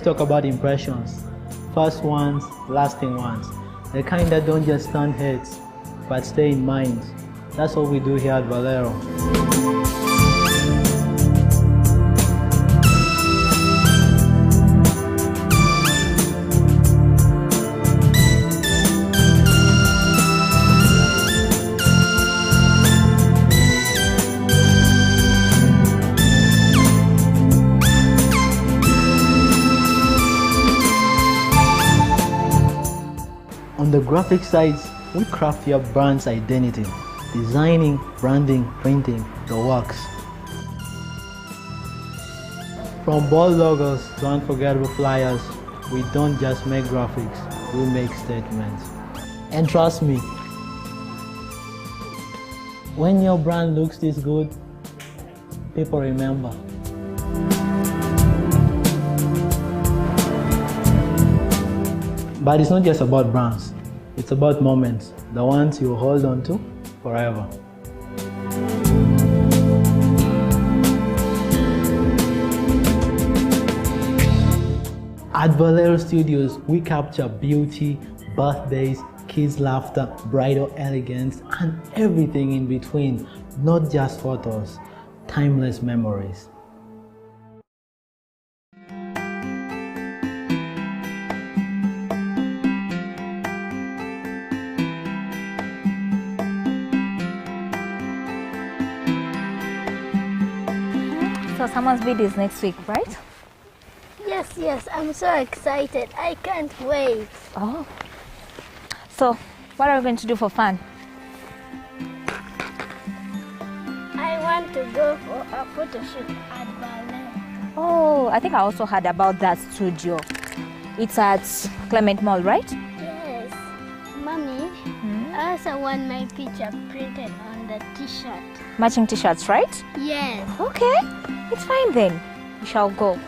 talk about impressions. First ones, lasting ones. The kind that don't just turn heads, but stay in minds. That's what we do here at Valero. On the graphic sides, we craft your brand's identity. Designing, branding, printing, the works. From bold logos to unforgettable flyers, we don't just make graphics, we make statements. And trust me, when your brand looks this good, people remember. But it's not just about brands, it's about moments, the ones you hold on to forever. At Valero Studios, we capture beauty, birthdays, kids' laughter, bridal elegance, and everything in between, not just photos, timeless memories. So someone's bid is next week, right? Yes, I'm so excited. I can't wait. Oh. So, what are we going to do for fun? I want to go for a photo shoot at Valero. Oh, I think I also heard about that studio. It's at Clement Mall, right? Yes. Mommy, I also want my picture printed on the t-shirt. Matching t-shirts, right? Yes. Okay, it's fine then. We shall go.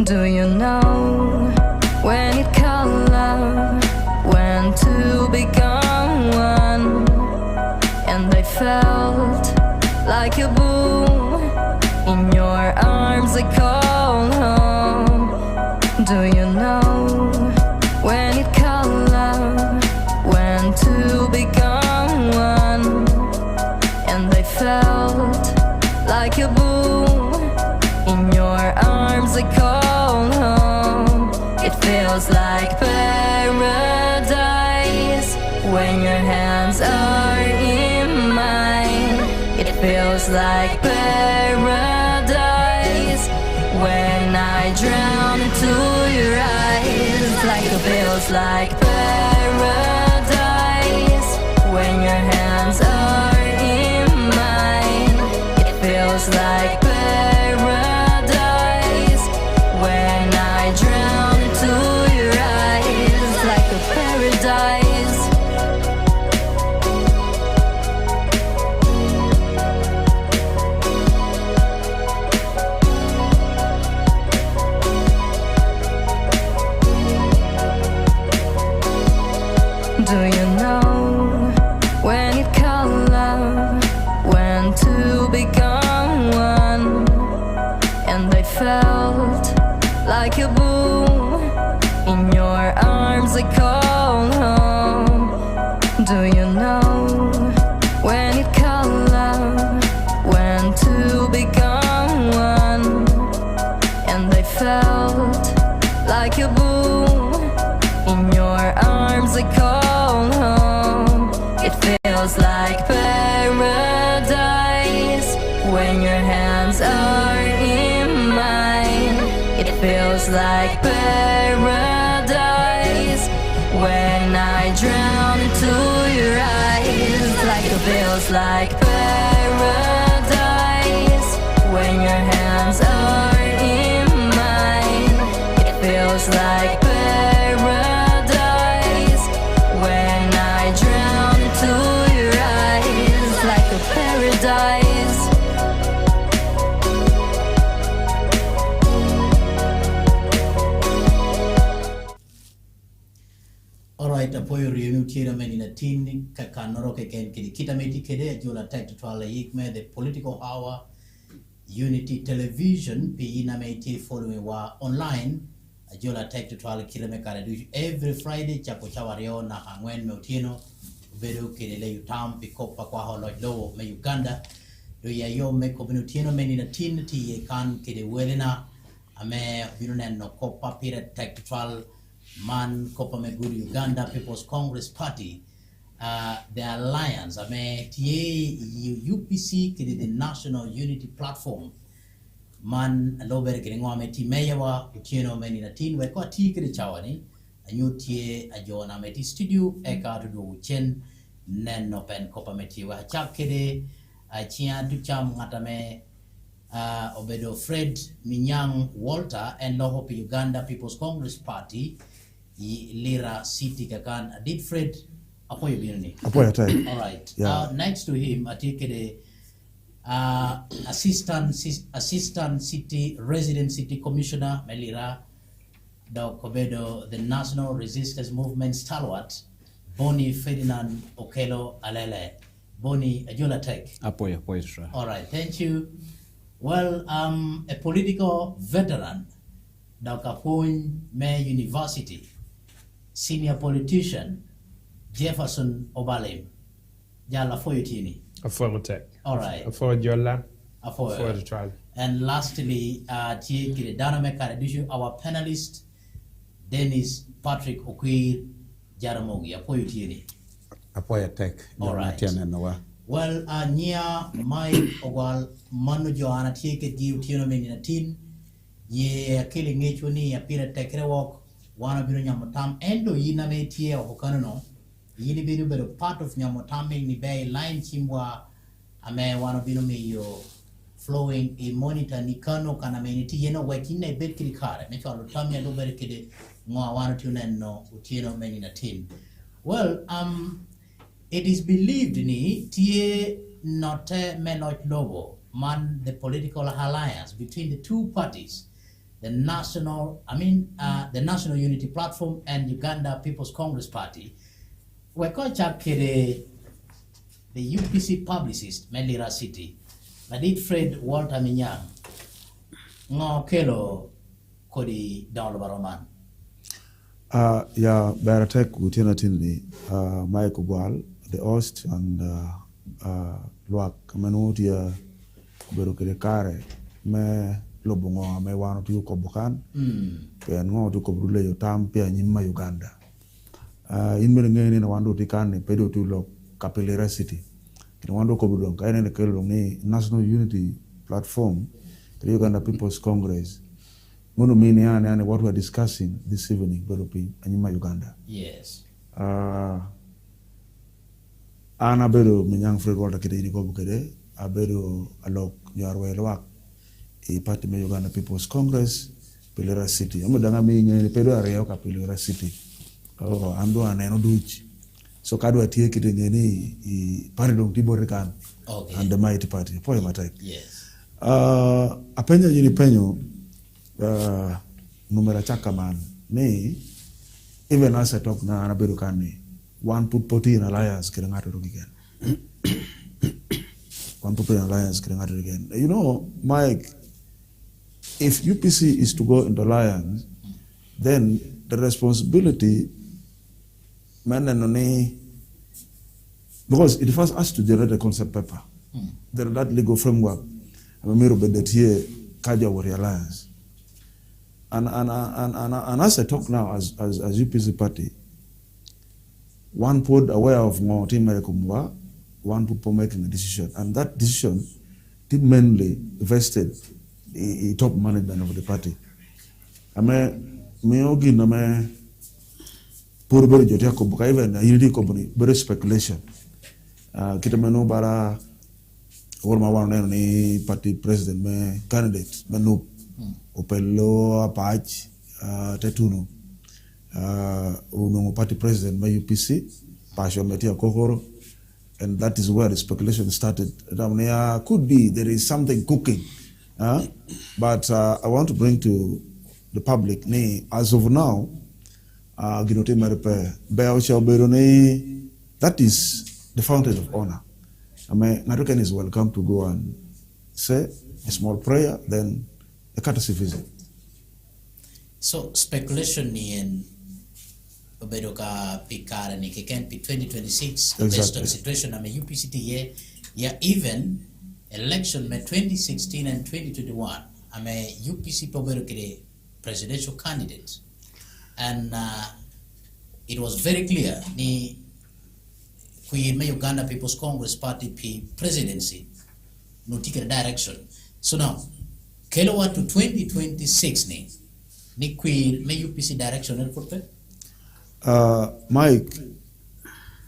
Do you know when it called love, when to become one? And I felt like a boo in your arms, I called home. Do you know when it called love, when to become one? And I felt like a boo in your arms, I called home. It feels like paradise when your hands are in mine. It feels like paradise when I drown into your eyes. Like it feels like paradise when your hands are in mine. It feels like paradise when I drown into your eyes. Like a paradise. Do you know when like a boo. In your arms I call home. Do you know when it call love, when two become one? And I felt like a boo. In your arms I call home. It feels like paradise when your hands are in mine. It feels like paradise when I drown into your eyes. Like it feels like paradise when your hands are in mine. It feels like paradise when I drown into your eyes. Like a paradise. Alright, apoyo rienu tira meni na tin kakanoro keken kidi kitameti kede jola tek to twala yikme the political hour unity television pi na meti following wa online jola tek to twala kilome kare du every Friday chapo chawario na hangwen meutino vedo kede le utam pikopa kwa holo lo me Uganda do ya yo me kominutino meni na tin ti ye kan kede welena ame binunen no kopa pira tek to twala man Kopa Meguru Uganda People's Congress Party, the alliance, UPC, the National Unity Platform, man lober gringwame timeyawa utieno meni na tin we kwa tikiri chawani anyutie ajona meti studio eka to do chen nen no pen Kopa meti wa chakere achia ducham ngatame obedo Fred Minyang Walter and Lohopi Uganda People's Congress Party Lira City kakan did Fred apoyo binuni apoyo tai. All right. Yeah. Next to him atikede assistant city resident city commissioner Melira Dokobedo, the National Resistance Movement stalwart Boni Ferdinand Okello Alele. Boni Ajola Tech. Apoyo. All right, thank you. Well, a political veteran, Dakapun May University, senior politician, Jefferson Obalim. Jala Foyutini. Afoyo Tech. All right. Afoyo Jola. Afoyo. Afoyo the trial. And lastly, our panelist, Dennis Patrick Okwir Jaramogi. Apoyutini. Apoyo Tech. All right. Well, Nia Mike Ogwal Manu Joanna Tieke Giu Tino Meninatin, ye killing H1 appear Tekre walk, one of Yamotam, Endo Yiname Tia Hokano, Yinibiru, but a part of Yamotam in the bay line Chimwa, a man one of yo flowing in monitor Nikano Kanameniti, you know, working a bit car, make all Tommy and Luberkid, one to no, Utino Meninatin. Well, it is believed ni tie not menot lobo man the political alliance between the two parties, the National Unity Platform and Uganda People's Congress Party. We kocha kere the UPC publicist Melira City, Ladid Fred Walter Minyang, Okello kodi down baroman. Yeah, Baratek Utina Tinley, Mike Ogwal, the Ost and Luak Manutia Berukare, me Lobongo, me one of you Kobokan, and go to Kobrule, Tam, Pia, Nima, Uganda. In Merangin, I want to take on a pedo to look Capillary City. In one to Kobudon, I and the National Unity Platform, the Uganda People's Congress. What we're discussing this evening, Anima Uganda. Yes. Ana bedo Minyang Fred Walter Kede Niko Bukede, a bedo alok Yarwe Loak, a party me Uganda People's Congress, Pilera City. I'm danga mi nyene pedo area ka Pilera City. Oh, ando aneno duch. So kadu atie kide nyene I paridong tiborikan. Okay. And the mighty party. Poe matai. Yes. Apenya jini penyo numera chakaman ne even as I talk na anabedo kani one put in alliance kirangato again. One put in alliance kirangato again. You know, Mike, if UPC is to go into alliance, then the responsibility, because it first has to generate a concept paper. There that legal framework, I'm a that here, Kaja will alliance. And as I talk now as UPC party, one put aware of more team one people making a decision, and that decision did mainly vested the top management of the party. I mean, me ogin na me pur beri jotia ko buka even unity company beri speculation. Kita menu bara orma wana ni party president me candidate me NUP Okello apach tetuno uno party president me UPC passion metia kokoro. And that is where the speculation started. Could be there is something cooking, but I want to bring to the public, as of now, that is the fountain of honor. I mean, Narukan is welcome to go and say a small prayer, then a courtesy visit. So speculation in Obedoka Pikara ni Kiken 2026 based on situation I mean UPCT yeah even election me 2016 and 2021 I mean UPC Obedoka presidential candidate and it was very clear ni Queen Uganda People's Congress Party presidency no ticket direction. So now Kelowa to 2026 ni Queen may UPC direction and for Mike,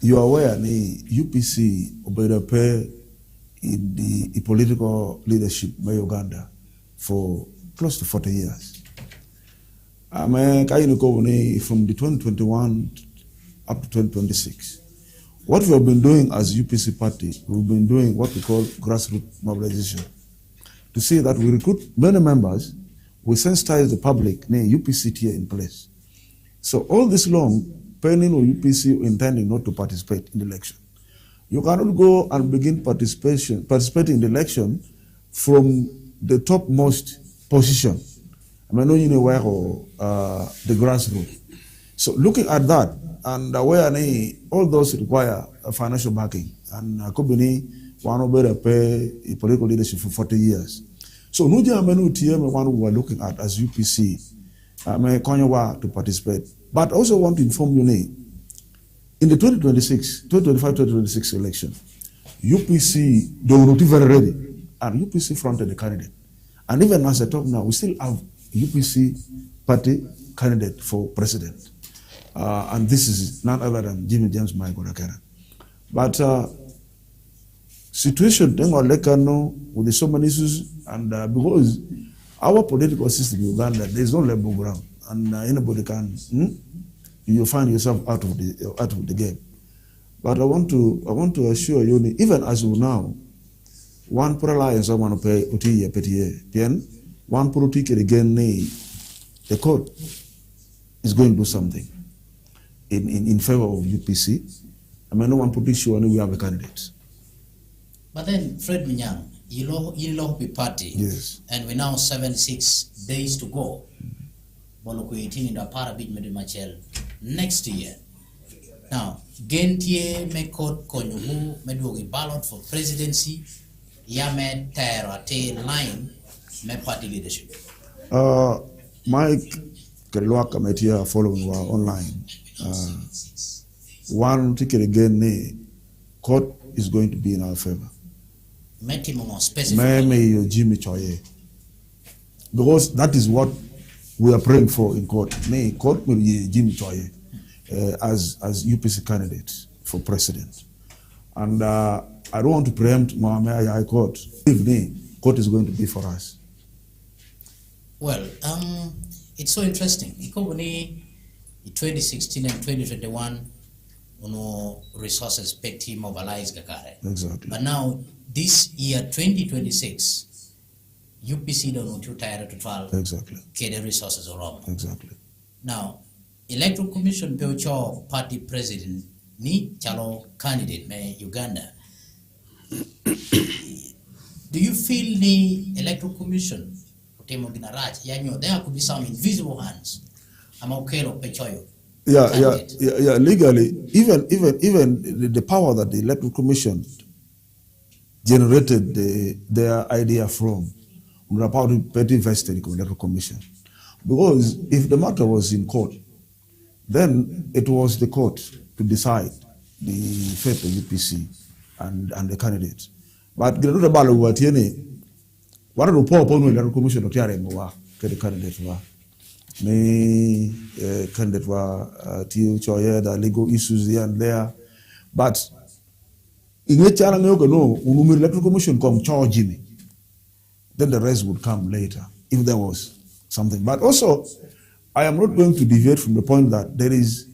you are aware the UPC obeyed in the political leadership by Uganda for close to 40 years. From the 2021 up to 2026. What we have been doing as UPC party, we've been doing what we call grassroots mobilization. To see that we recruit many members, we sensitize the public, UPC here in place. So all this long, pending or UPC intending not to participate in the election. You cannot go and begin participating in the election from the topmost position. I mean, anywhere or the grassroots. So looking at that, and where all those require a financial backing, and Kobini, one of better pay political leadership for 40 years. So Nuja Menu TM, one we are looking at as UPC, to participate. But I also want to inform you, in the 2025-2026 election, UPC, they were not very ready, and UPC fronted the candidate. And even as I talk now, we still have UPC party candidate for president. And this is none other than Jimmy James Mike Okello. But situation with so many issues, and because our political system in Uganda, there is no level ground, and anybody can, you find yourself out of the game. But I want to assure you, even as of now, one per alliance I want to pay OT PTN, one per ticket again, the court is going to do something in favor of UPC. I mean, no one put issue and we have a candidate. But then, Fred Minyang, you be party, yes, and we now 76 days to go. Next year. Now, Gentie me court konyuhu me do ballot for presidency. Yame terate line me party leadership. Mike Kelwa committee are following online. One ticket again, court is going to be in our favor. Maybe Jimmy Choye. Because that is what we are praying for in court. May court will be Jimmy Choye as UPC candidate for president. And I don't want to preempt Mohamed High Court. If court is going to be for us. Well, it's so interesting. In 2016 and 2021, resources peti mobilized Gakare. Exactly. But now this year 2026, UPC don't want to tire to trial. Exactly. Get the resources around. Exactly. Now, Electoral Commission Peocho party president ni chalo candidate me Uganda. Do you feel the Electoral Commission temo ginaraj. There could be some invisible hands. I'm Okello Pechoyo. Yeah. Legally, even the power that the Electoral Commission generated their idea from, we're about to put invested in the Electoral Commission. Because if the matter was in court, then it was the court to decide the fate of UPC and the candidates. But the other battle was what are the poor upon the Electoral Commission of the candidates were. Me candidate were the legal issues here and there. But in which I know, when the Electoral Commission come charge me, then the rest would come later if there was something. But also, I am not going to deviate from the point that there is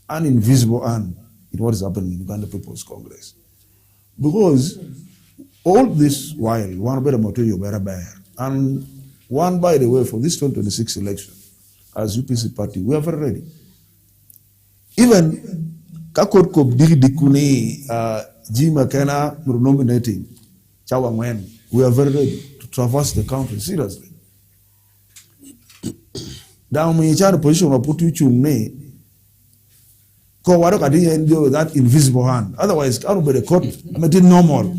an invisible hand in what is happening in Uganda People's Congress. Because all this while, one better motor better bear. And one, by the way, for this 2026 election, as UPC party, we are very ready. Even Kakot Kobdi Dikuni, Jim McKenna nominating Chawang Wen, we are very ready to traverse the country seriously. Down in the position of put you may that invisible hand. Otherwise, I don't be the court. I mean, it's normal.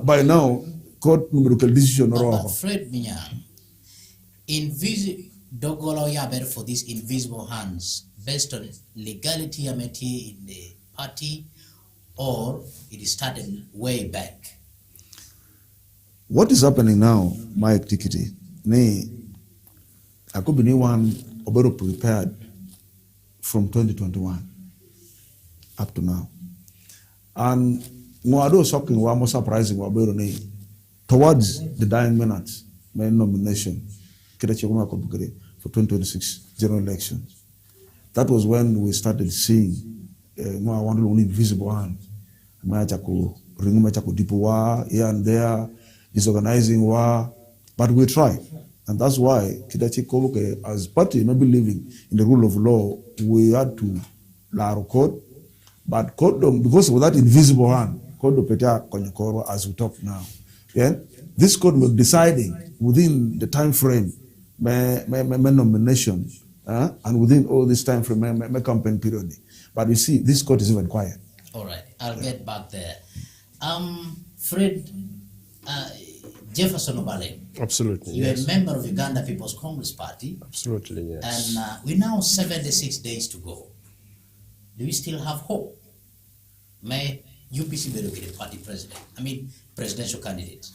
By now, court numerical decision or Fred Minyang, Dogolo Yaber for these invisible hands based on legality in the party, or it started way back. What is happening now, Mike Tikiti? I could be one about prepared from 2021 up to now. And Mwado Soking was more surprising towards the dying minutes, my nomination for 2026 general elections. That was when we started seeing one invisible hand. Here and there, disorganizing war, but we tried. And that's why Kidachi Kobuke, as party not believing in the rule of law, we had to allow court. But court, because of that invisible hand, court as we talk now. Yeah? This court was deciding within the time frame, my nomination, and within all this time frame, my campaign period. But you see, this court is even quiet. All right, I'll get back there. Fred, Jefferson Obalim. Absolutely, You're yes. a member of Uganda People's Congress Party. Absolutely, yes. And we're now 76 days to go. Do you still have hope? May UPC be the party president? Presidential candidate.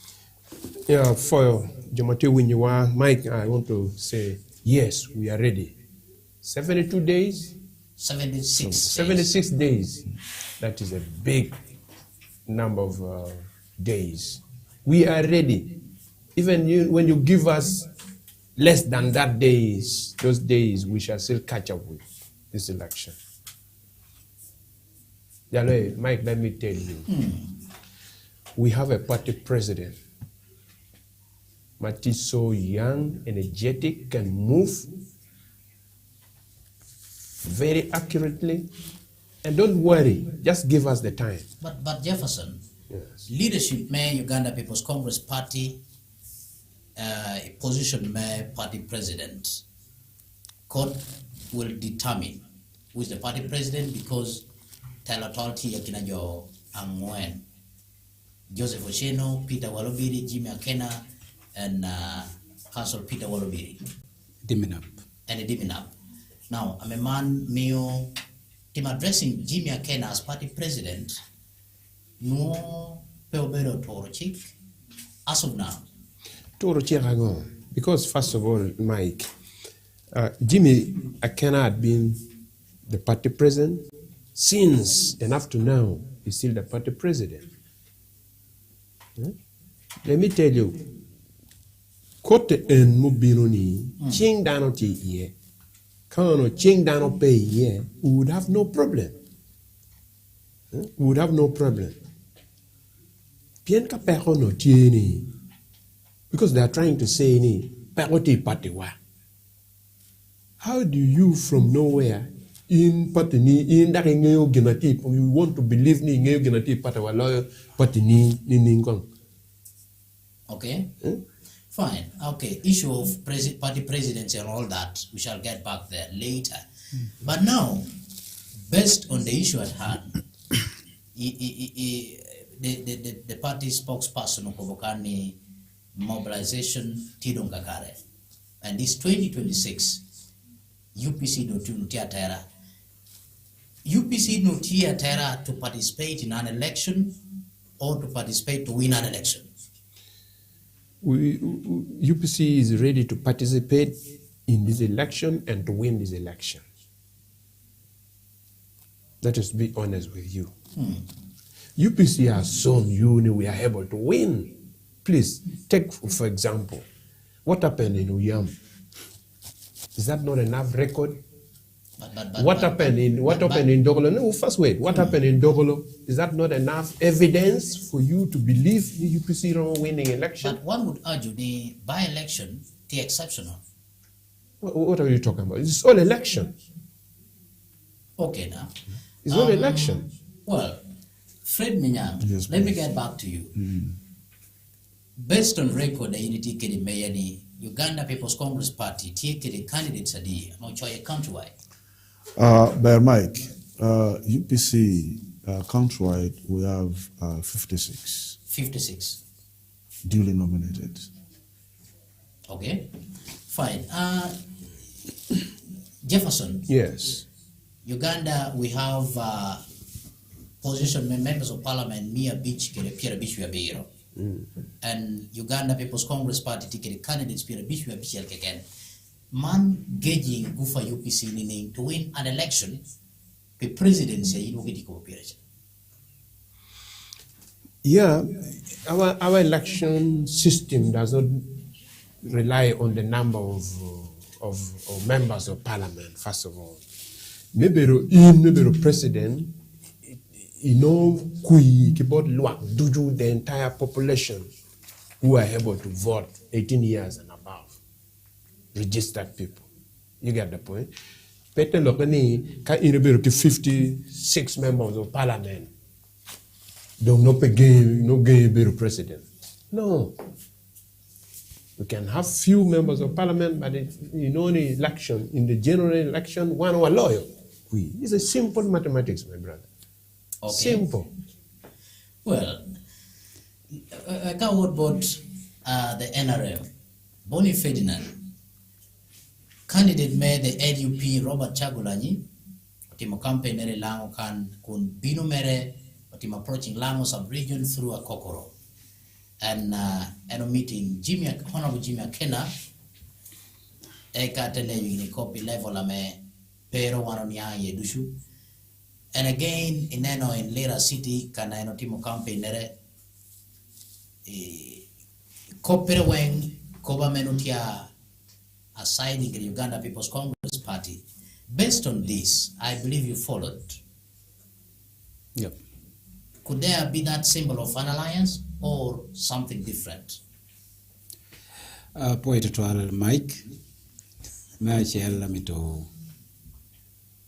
Yeah, for Jomate Winyiwa, Mike, I want to say, yes, we are ready. 72 days? 76 days. That is a big number of days. We are ready. Even when you give us less than that days, those days, we shall still catch up with this election. Yale, Mike, let me tell you. We have a party president. Mati so young, energetic, can move very accurately. And don't worry, just give us the time. But Jefferson, yes. Leadership may Uganda People's Congress Party position may party president. Court will determine who is the party president because Talatolti Yakinajo Angwen, Joseph Osheno, Peter Walobiri, Jimmy Akena, and Council Peter Walobiri. Diminap. And a Diminap. Now, I'm a man, Mio, team addressing Jimmy Akena as party president. No Peobero Torochik as of now. Torochik, because first of all, Mike, Jimmy Akena had been the party president since and up to now. He's still the party president. Let me tell you, Kote en Mubinoni, Ching Dano Ti, Kano Ching Dano Pay, we would have no problem. We would have no problem. Bien ka perono tieni, because they are trying to say ni peroti patiwa. How do you from nowhere in patini in that ngeo genati you want to believe ni ngeo genati patiwa lawyer patini ni ningong? Okay. Fine. Okay. Issue of party presidency and all that, we shall get back there later. But now, based on the issue at hand, the party spokesperson Okobokani mobilization Tidong Kakare, and this 2026 UPC no Tiatera. UPC no Tiatera to participate in an election or to participate to win an election. UPC is ready to participate in this election and to win this election. Let us be honest with you. UPC has shown you we are able to win. Please, take for example, what happened in Uyam? Is that not enough record? What happened in Dogolo? No, first wait. What happened in Dogolo? Is that not enough evidence for you to believe the UPC are winning election? But one would argue the by-election, the exceptional. What are you talking about? It's all election. Okay, now. It's all election. Well, Fred Minyang, Yes, let me get back to you. Based on record, the unity kedi mayani Uganda People's Congress Party take the candidates adi no choy countrywide. Bear Mike, UPC countrywide, we have 56 56. duly nominated. Okay, fine. Jefferson. Yes. Uganda, we have position members of parliament Mia Beach Pierre Beach Beiro. And Uganda People's Congress Party ticket candidates Pierre Beach again. Man gauging Gufa UPC meaning to win an election, the presidency in Uganda cooperation. Yeah, our election system does not rely on the number of members of parliament, first of all. Maybe the president, the entire population who are able to vote 18 years and above, registered people. You get the point? Peter Lokani can 56 members of parliament. Don't no game president. No. We can have few members of parliament, but the election, in the general election, one or loyal. It's a simple mathematics, my brother. Okay. Simple. Well, I can't word about the NRM. Bonnie Ferdinand, candidate made the NUP Robert Chagulanyi, Timo campaign ere lango kan kun bino mere, Timo approaching Lango sub-region through a Kokoro. And a meeting Honorable Jimmy Akena, Ekatele in copy level ame pero wanonia yedushu. And again, in Lira City, kana Timo campaign nere kopere weng koba menutia assigning the Uganda People's Congress Party. Based on this, I believe you followed. Yep. Could there be that symbol of an alliance or something different? Poet to Mike, may I share me to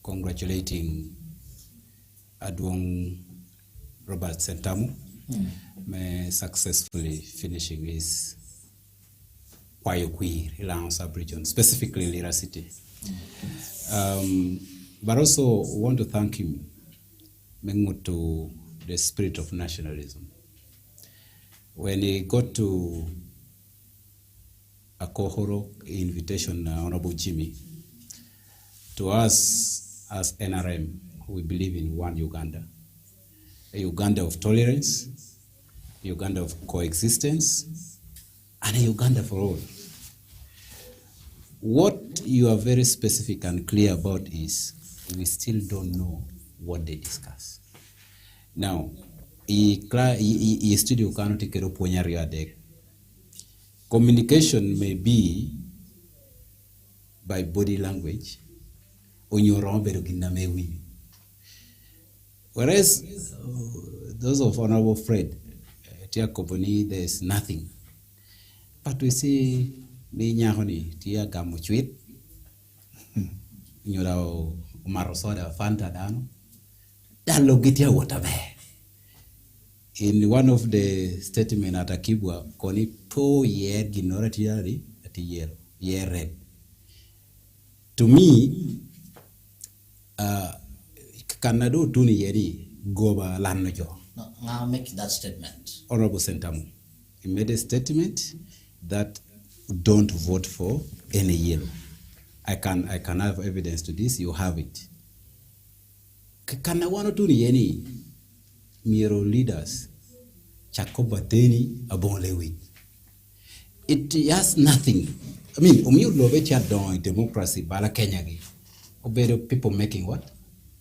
congratulating Adwong Robert Sentamu, may successfully finishing his Wayukwi Ilang sub-region, specifically Lira City. But also want to thank him to the spirit of nationalism. When he got to a Kohoro invitation, Honorable Jimmy, to us as NRM, we believe in one Uganda, a Uganda of tolerance, a Uganda of coexistence, and a Uganda for all. What you are very specific and clear about is we still don't know what they discuss. Now, studio cannot take a communication may be by body language, whereas those of Honorable Fred, Tia Koponi, there is nothing. But we see ni nyahoni tia gamuchwit nyora marosoda fanta dano dalo gitia watabe in one of the statement at Akibwa, koni po year ginoratiari at year red. To me, Canada tuni yeri goba lanojo. No, I'll make that statement. Honorable Sentamu, he made a statement that don't vote for any yellow. I can have evidence to this. You have it. Kana wano tuni yeni miro leaders chakoba teni abonlewi. It has nothing. I mean, umiu lobe chadon democracy bala Kenya gi. Obedo people making what?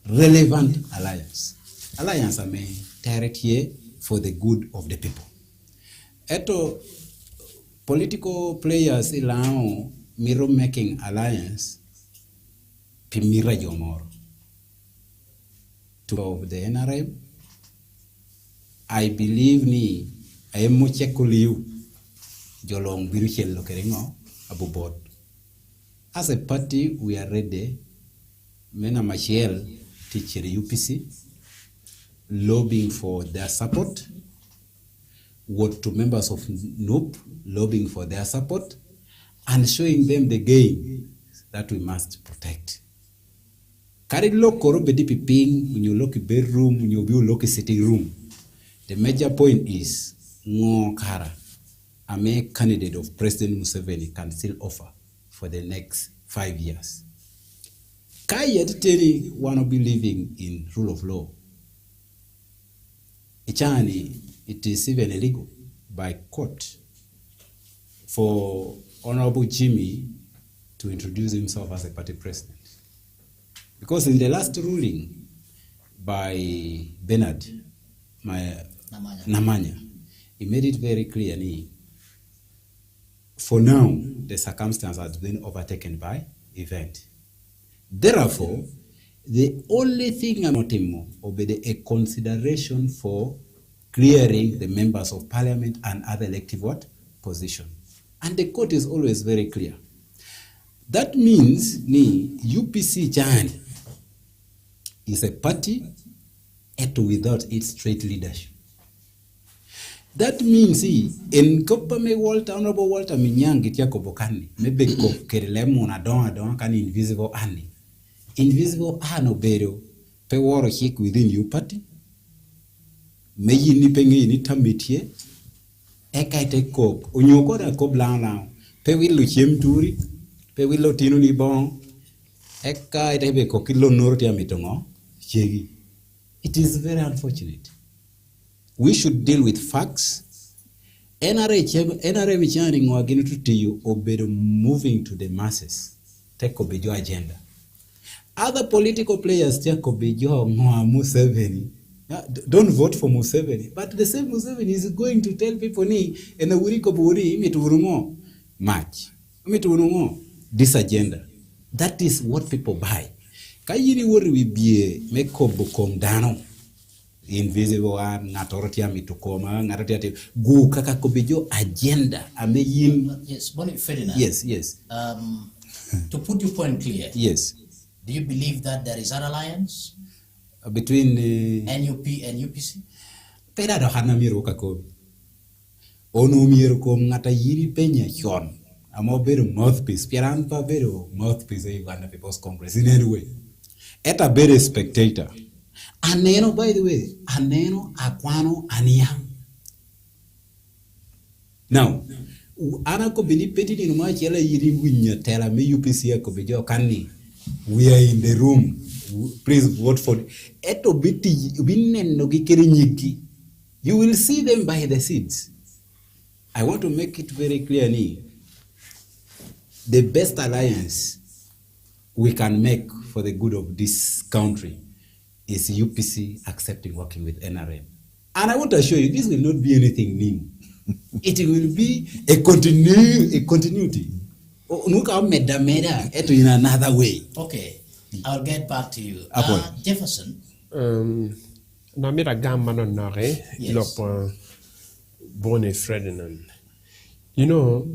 Relevant alliance. Alliance I mean direct here for the good of the people. Eto political players ilao miro making alliance pimira jomoro. To of the NRM, I believe ni ayemo chekuliu jolong biruchel lokeringo abu board. As a party, we are ready. Mena Michelle teacher UPC, lobbying for their support. What to members of NUP, lobbying for their support, and showing them the game that we must protect. Carry look bedi piping when you look bedroom, when you look sitting room. The major point is no kara. A mere candidate of President Museveni can still offer for the next 5 years. Kayet Terry wanna be living in rule of law. It is even illegal by court for Honorable Jimmy to introduce himself as a party president. Because in the last ruling by Bernard Namanya, he made it very clear. For now, the circumstance has been overtaken by event. Therefore, the only thing I'm not will be a consideration for clearing the members of parliament and other elective position. And the court is always very clear. That means UPC Jani is a party without its straight leadership. That means in Kopame Walter, Honorable Walter Minyangi Tiakobokani, maybe Kerelemo Adon can invisible Annie. Invisible Anobero, Pewaro Hik within your party. Meyi nipengi ni tamitie, ekaite kop, unyoko na kop lang, pewilo chemturi, pewilo tinu ni bon, ekaite be kokilo norti amitongo, chegi. It is very unfortunate. We should deal with facts. NRA michani ngwagini tutiyo obedo moving to the masses. Take obejo agenda. Other political players take obejo Museveni. Don't vote for Museveni. But the same Museveni is going to tell people ena uriko buri miturungo match. Miturungo this agenda. That is what people buy. Kayini wori we be make bokom dano. Invisible and natorotia mitukoma, natorotia go kaka kobejo agenda. Yes, Bonnie Ferdinand. Yes. To put your point clear. Yes. Do you believe that there is an alliance between NUP and UPC? Pera do hana miro kako. Ono miro ko ngata yiri penya chon. Amo beru mouthpiece. Piaran pa beru mouthpiece e Uganda People's Congress in any way. Eta beru spectator. Aneno, by the way, aneno, aquano, aniang. Now, ana ko bini petit in ma chela yiri winya tela me UPC ko bejo kanni. We are in the room. Please vote for it. Eto biti binnen no gikeri nyiki. You will see them by the seeds. I want to make it very clear the best alliance we can make for the good of this country is UPC accepting working with NRM. And I want to assure you, this will not be anything new. It will be a continuity. In another way. Okay, I'll get back to you. Jefferson. Namira Gamba Nore, Yes. Bonnie Ferdinand. You know,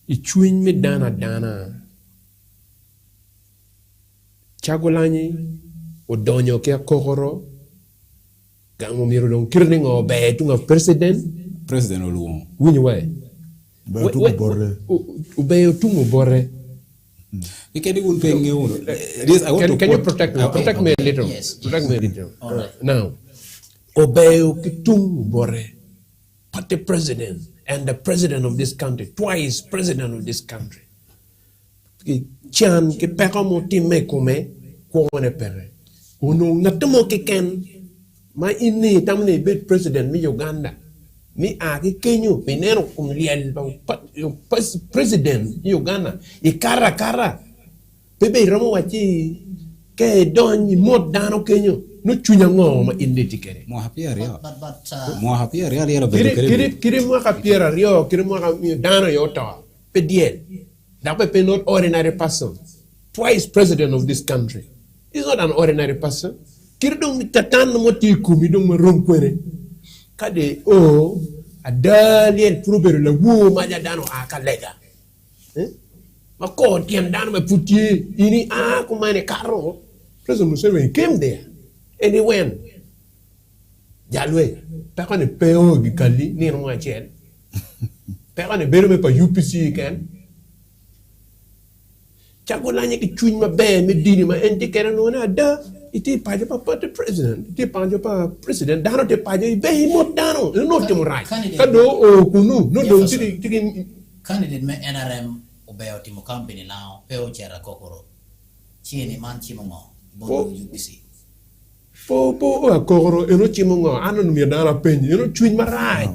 it chewing me dana. Chagolani, Odonyo Kia Kokoro, Gamu miro don kirning o be tunga president Olumo. winyi way. Be tu borre. Ube tungu borre. Can you protect me? Protect me a little. Yes, Protect me a little. All right. Now, obey kitung bore. Party president and the president of this country, twice president of this country. Chan ke peka mo time kome ko ne pere. Uno ngatomo ke ken ma ini tamne bet president mi Uganda. Mi aki Kenya penero kumliel president Uganda. Kara. Bebe ramo wachi ke don mod dano Kenya. No chunya ngoma indi tikere. Mo hapia rio. But Mo hapia rio rio Kiri mo hapia rio, kiri mo dano yota. Pediel. That be not ordinary person. Twice president of this country. He's not an ordinary person. Kiri dong tatan mo tiku mi dong romkwere. Kade adaliel probere la wo maja dano akalega. Ma ko tiem dano me putie ini kumane karo. President Museveni came there. And he went. Jalwe, pekane peo gikali ni no achel. Pekane bero me pa UPC ken. Chago lanye ki chuny ma be me dini ma enti kere no na da iti paje pa party president. Iti paje pa president dano te paje be mo dano no te mo right. Kado kunu no do tigi candidate me NRM obeo timo company now peo chera kokoro. Chini man chimongo bo UPC. Po akoro eno chimongo anon mi dana penyi eno chuny maraj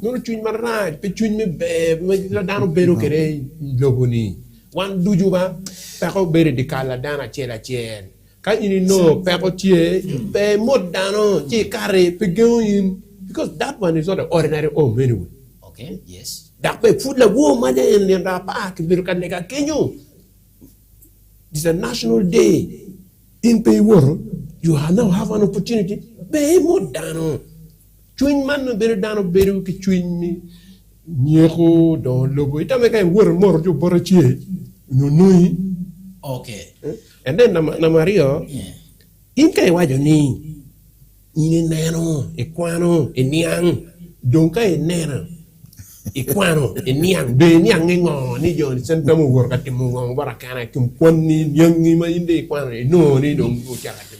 no chuny maraj pe chuny me be dano bero kere loboni wan dujuba peko bere di kala dana chela chen ka ini no peko tie be mod dano chi kare pe going because that one is not an ordinary home anyway. Okay, yes. That pe food la wo maja en lenda pa ke bero kan nega kenyo. This is a national day in pay war. You now have an opportunity. Be mo dano. Chuin man bere dano bere ki chuin mi nyeko don lobo. Ita me kay wor mor jo borachie. No nui. Okay. And then na Mario. Yeah. In kay wajo ni. Ini neno, equano, eniang. Don kay nena. Equano, eniang, be niang ngo ni jo sentamu wor katimu ngo barakana kum kwani nyangi ma inde equano no ni don go chakati.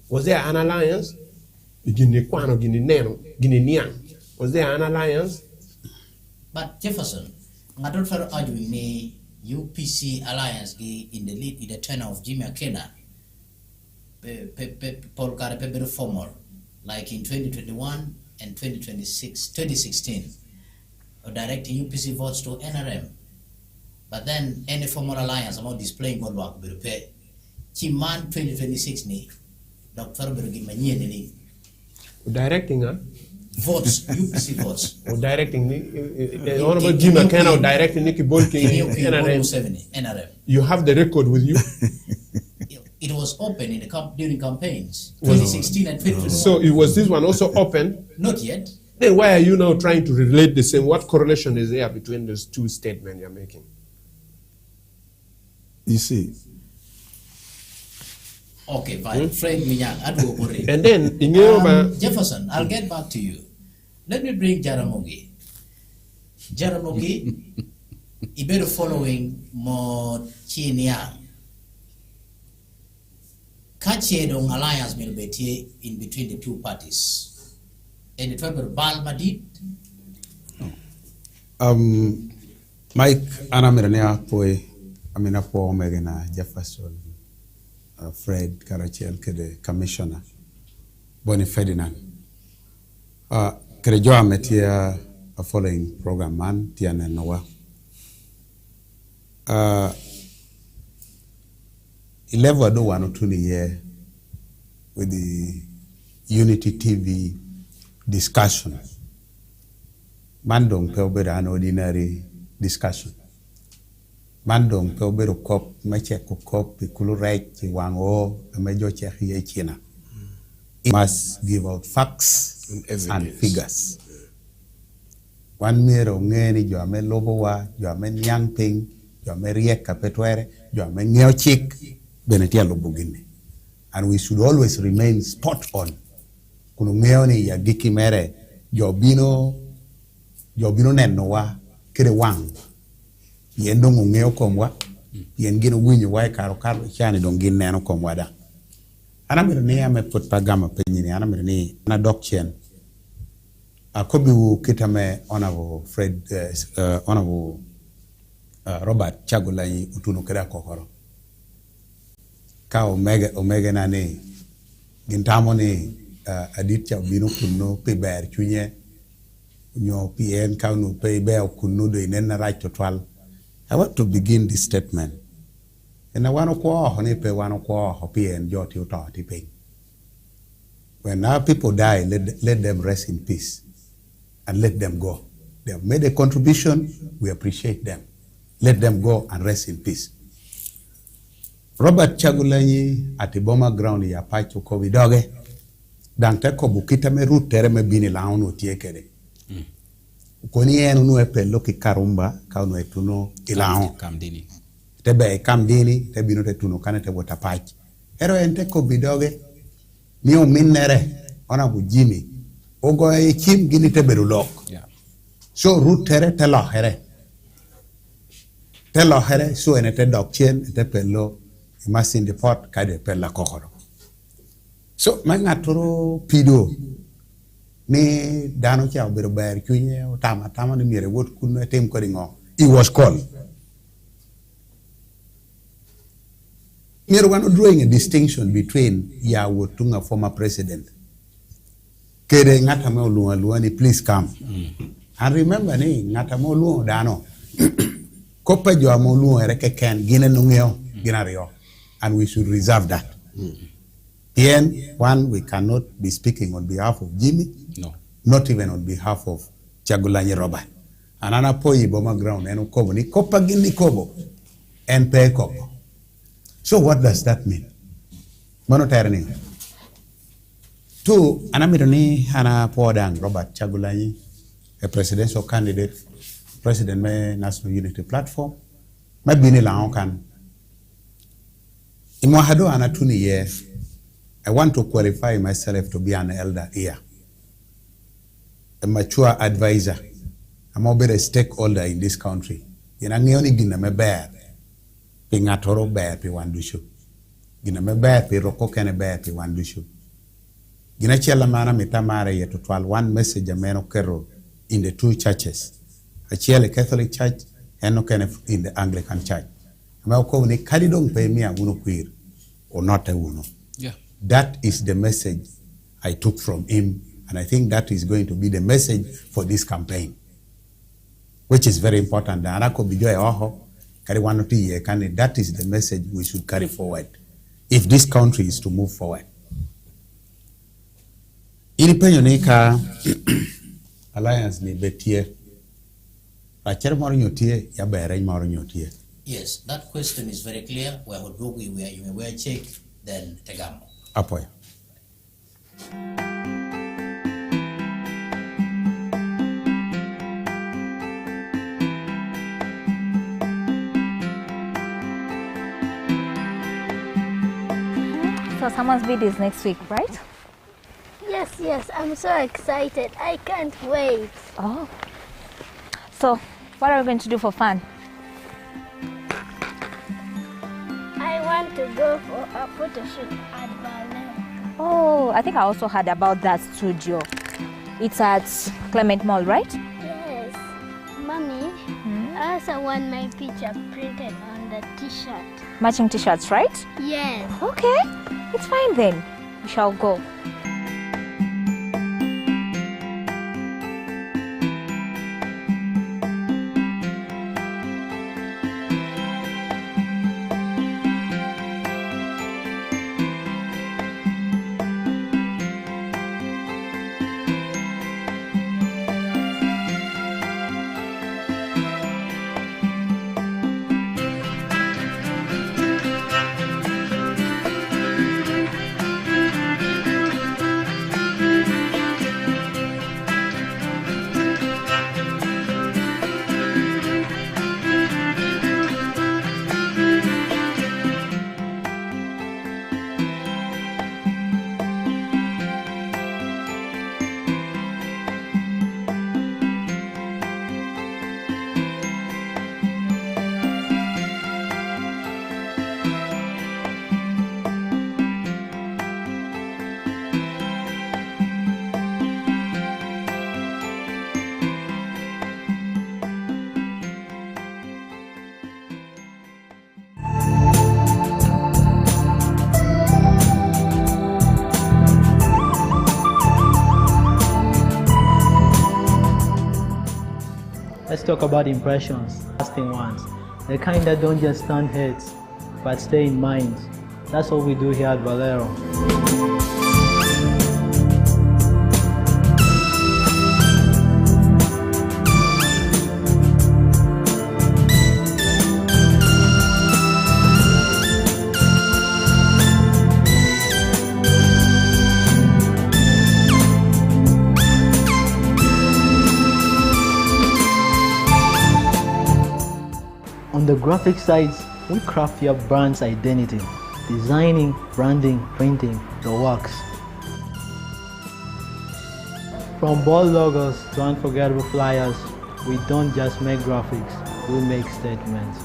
Was there an alliance? Guinea Kwano, Guinea Neno, Guinea Niang. Was there an alliance? But Jefferson, I don't follow arguing the UPC alliance in the lead in the tenure of Jimmy Akena. Paul Kare formal, like in 2021 and 2016, directing UPC votes to NRM. But then any formal alliance about displaying what work be repaired. Chiman 2026 ni. Dr. Bergi Directing votes, UPC votes. Or directing the Honorable Jim McKenna or directing Nikki Bolke NRM. You have the record with you? It was open in during campaigns, 2016 and 2021. So was this one also open? Not yet. Then why are you now trying to relate the same? What correlation is there between those two statements you're making? You see. Okay, fine. Fred Minyang, and then in Yoruba, Jefferson, I'll get back to you. Let me bring Jaramogi. Jaramogi, you better following more Chinyang. Kachedong alliance will be in between the two parties. And it will be Balmadid. Mike Anamirania Poe, Amina Po Megana Jefferson. Fred Karachel kede commissioner Boni Ferdinand kede jo ametia a following program man tiana nowa 11 do one to the year with the Unity TV discussion mandong pe an ordinary discussion Mandong pe obero kop mache ko kop ikulu right wango mejo che China. It must give out facts and figures. One mero ngeni jo ame lobowa, jo ame nyangping, jo ame riek kapetwere, jo ame ngeo chik benetia lobugini. and we should always remain spot on. Kunungeoni ya giki mere jobino neno wa kire wang yendo ngeo komwa yen gino winyo wa karo chani don gin neno komwa da anamir ni ame put pagama penyini anamir ni na dokchen akobi wu kitame honorable Fred honorable Robert Chagulanyi utunu kira kokoro ka omega na ni gintamo ni adit cha bino kunno pe ber chunye nyo pien ka no pe be kunno do inen right to twal. I want to begin this statement and I want to call honey pe wano ko pien joti utati pe. When our people die, let them rest in peace and let them go. They have made a contribution, we appreciate them. Let them go and rest in peace. Robert Chagulanyi at the bomber ground ya pacho kovidoge dante ko bukita me rutere me bini launu tiekede. Koni enu nu epelo ki karumba ka nu etuno ilao kamdini. Tebe kamdini te bino te tuno kane te wota pach. Ero ente ko bidoge ni o minere ona bu Jimmy. Ogo e chim gini te berulok. Yeah. So rutere te lohere. Te lohere so ene te dokchen te pelo imasin de pot kade pella kokoro. So mangaturo pido ni dano cha obero ber kunye tama ni mire wot kunno tem ko ringo. He was called. Mire wano drawing a distinction between ya wotunga former president. Kede ngata me oluwa ni please come. And remember ni ngata me oluwa dano. Kopa jo mo oluwa reke ken gine nungeo gina rio. And we should reserve that. Here, one, we cannot be speaking on behalf of Jimmy. No. Not even on behalf of Chagulanyi Robert. Anana poi boma ground eno kobo ni kopa gini kobo and pay kobo. So what does that mean? Mono terni. Two, anamironi hana podang Robert Chagulanyi, a presidential candidate, president me National Unity Platform. Me bini la kan. Imohado anatuni ye. I want to qualify myself to be an elder here. A mature advisor. I'm a better stakeholder in this country. Yenangioni gina me bear. Pingatoro bear pi wandushu. Gina me bear pi roko kene bear pi wandushu. Gina chela mana mitamare yetu twal one message ameno kero in the two churches. A chela Catholic Church and no kene in the Anglican Church. Amako ni kalidong pe mi aguno queer or not a uno. Yeah. That is the message I took from him, and I think that is going to be the message for this campaign, which is very important. That is the message we should carry forward if this country is to move forward. Ilipenyonika alliance ni betie. Yes, that question is very clear. Where you may wear check, then Tegamo. Apoya. So someone's bid is next week, right? Yes, I'm so excited. I can't wait. Oh. So, what are we going to do for fun? I want to go for a photo shoot at Berlin. Oh, I think I also heard about that studio. It's at Clement Mall, right? Yes. Mommy, I also want my picture printed on the t-shirt. Matching t-shirts, right? Yes. Okay, it's fine then. We shall go. Let's talk about impressions, lasting ones. The kind that don't just stand heads, but stay in minds. That's what we do here at Valero. On the graphic sides, we craft your brand's identity, designing, branding, printing, the works. From bold logos to unforgettable flyers, we don't just make graphics, we make statements.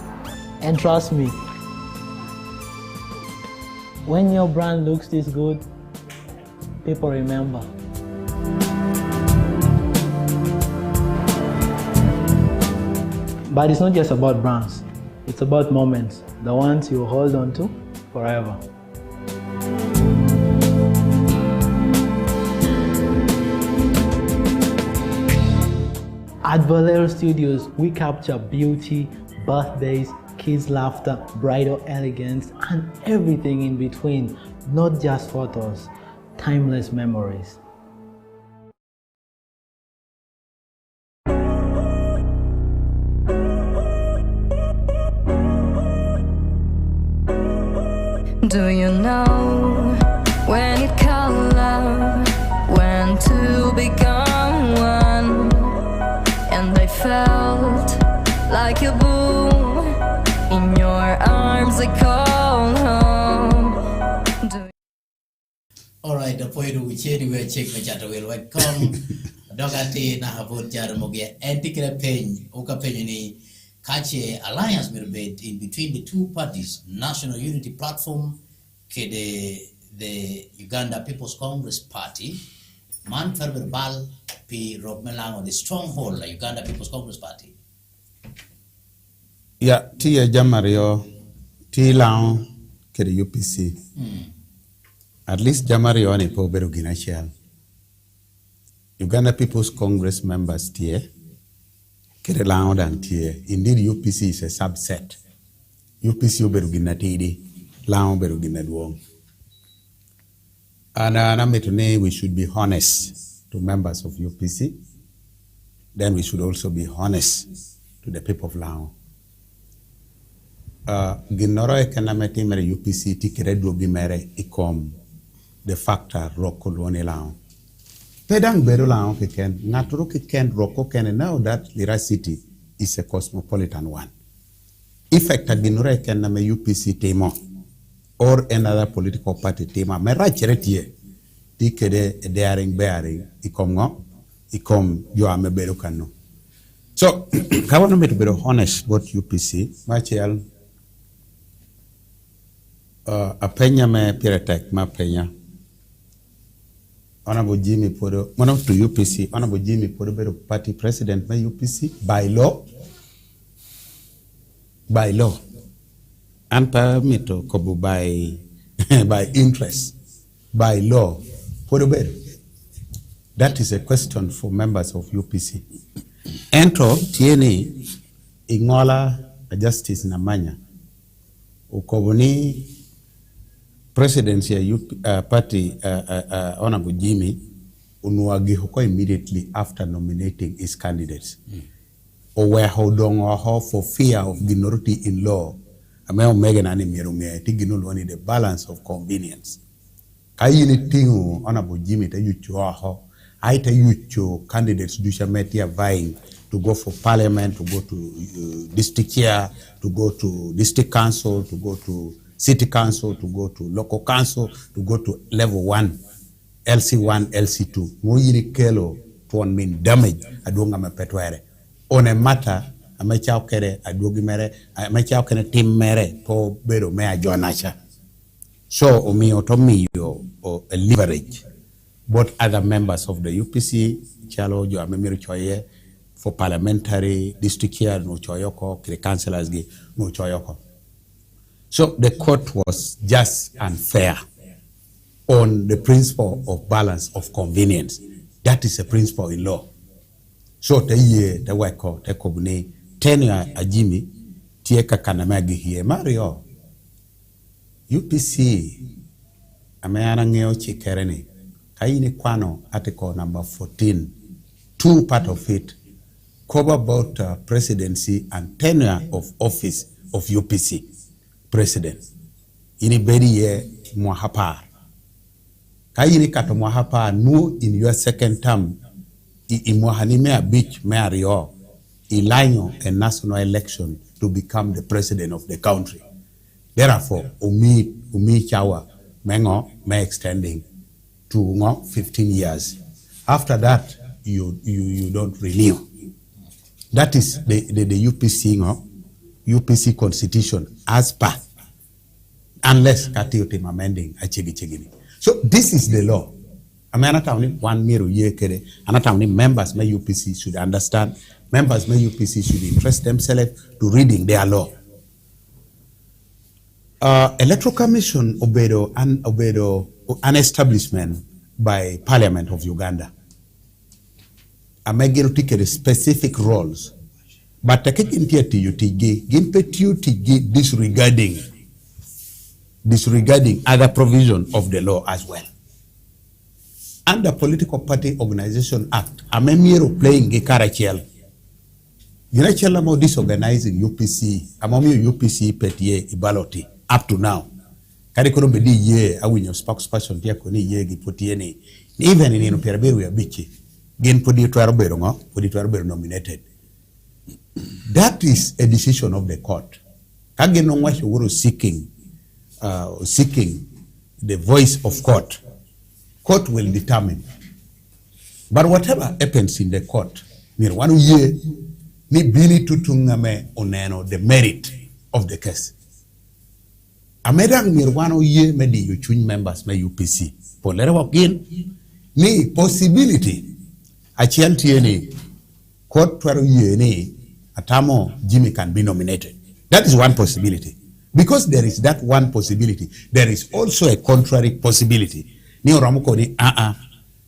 And trust me, when your brand looks this good, people remember. But it's not just about brands, it's about moments, the ones you hold on to forever. At Valero Studios, we capture beauty, birthdays, kids' laughter, bridal elegance, and everything in between, not just photos, timeless memories. Do you know when it called love, when two become one? And I felt like a boom in your arms, I call home. All right, the point we check the chat will welcome. Dogati na habut jar mogia antikre pen oka penini kache alliance mirbet in between the two parties, National Unity Platform ke the Uganda People's Congress Party, man verbal pi Rob Melango the stronghold la Uganda People's Congress Party. Yeah, tia jamario ti lao ke the UPC. At least jamario ni po beru ginachel. Uganda People's Congress members tie kere lao dan tie. Indeed UPC is a subset. UPC oberu ginatidi, lao beru ginadwong. And we should be honest to members of UPC. Then we should also be honest to the people of Lao. Ginoro ekanameti mere UPC tikere duobi mere ikom the factor roko luone Lao. Pedang beru Lao kiken naturu kiken roko ken now that Lira City is a cosmopolitan one. Effect ginoro ekaname UPC temo or another political party tema mera cheretie tikere daring bearing ikom yo ame beru kanu. So I want to be honest about UPC. Machel a penya me piretek ma penya. Honorable Jimmy Podo, one of to UPC, Honorable Jimmy Podo beru party president by UPC by law. By law. And permito kobu by interest. By law. Podo beru. That is a question for members of UPC. Entro tieni ingola justice na manya ukobuni presidency ya party Honorable Jimmy unuagi hoko immediately after nominating his candidates. Owe hodongo ho for fear of minority in law ameo mege nani mirunge tiginulu ni the balance of convenience. Kayini tingu Honorable Jimmy te yuchua ho aita yucho candidates do shametia vying to go for parliament, to go to district chair, to go to district council, to go to city council, to go to local council, to go to level 1, LC1, LC2. Muyini Okello to one mean damage adunga mapetwere. On a matter amechao kere adugi mere amechao kene team mere to bedo mea joanasha. So omi otomi yo a leverage. Both other members of the UPC, Chalo, Jo Amemiru Choye, for parliamentary, district chair, no Choyoko, the councillors, no Choyoko. So the court was just unfair on the principle of balance of convenience. That is a principle in law. So te ye te weko te kobune tenure ajimi tie kakanamagi here Mario UPC ameana ngeo chikereni kaini kwano article number 14 two part of it cover about presidency and tenure of office of UPC president ini beri ye mwahapar kaini kato mwahapar no in your second term imwahanime a beach Mario ilanyo a national election to become the president of the country. Therefore, umi chawa mengo may extending to 15 years. After that, you don't renew. That is the UPC constitution as per, unless kati amending a chigi. So this is the law. Anata only one miru ye kere. Anata only members may UPC should understand. Members may UPC should interest themselves to reading their law. Electoral Commission obeyed an establishment by Parliament of Uganda. I may get to specific roles, but I can't get to disregarding other provision of the law as well. Under Political Party Organization Act, I'm a mere playing a carachel. You're more disorganizing UPC, among UPC petie ibaloti up to now. Karikono bedi ye awi your spokesperson dia koni ye gipotiene even in Perberu ya bichi gen podi twaro nominated. That is a decision of the court. Kage no mwa shuru seeking the voice of court. Court will determine. But whatever happens in the court, ni wanu ye ni bini tutungame oneno the merit of the case. Amedang mirwano ye medi yuchun members me UPC. Polera wakin ni possibility achianti ni court twaro ye ni atamo Jimmy can be nominated. That is one possibility. Because there is that one possibility, there is also a contrary possibility. Ni oramuko ni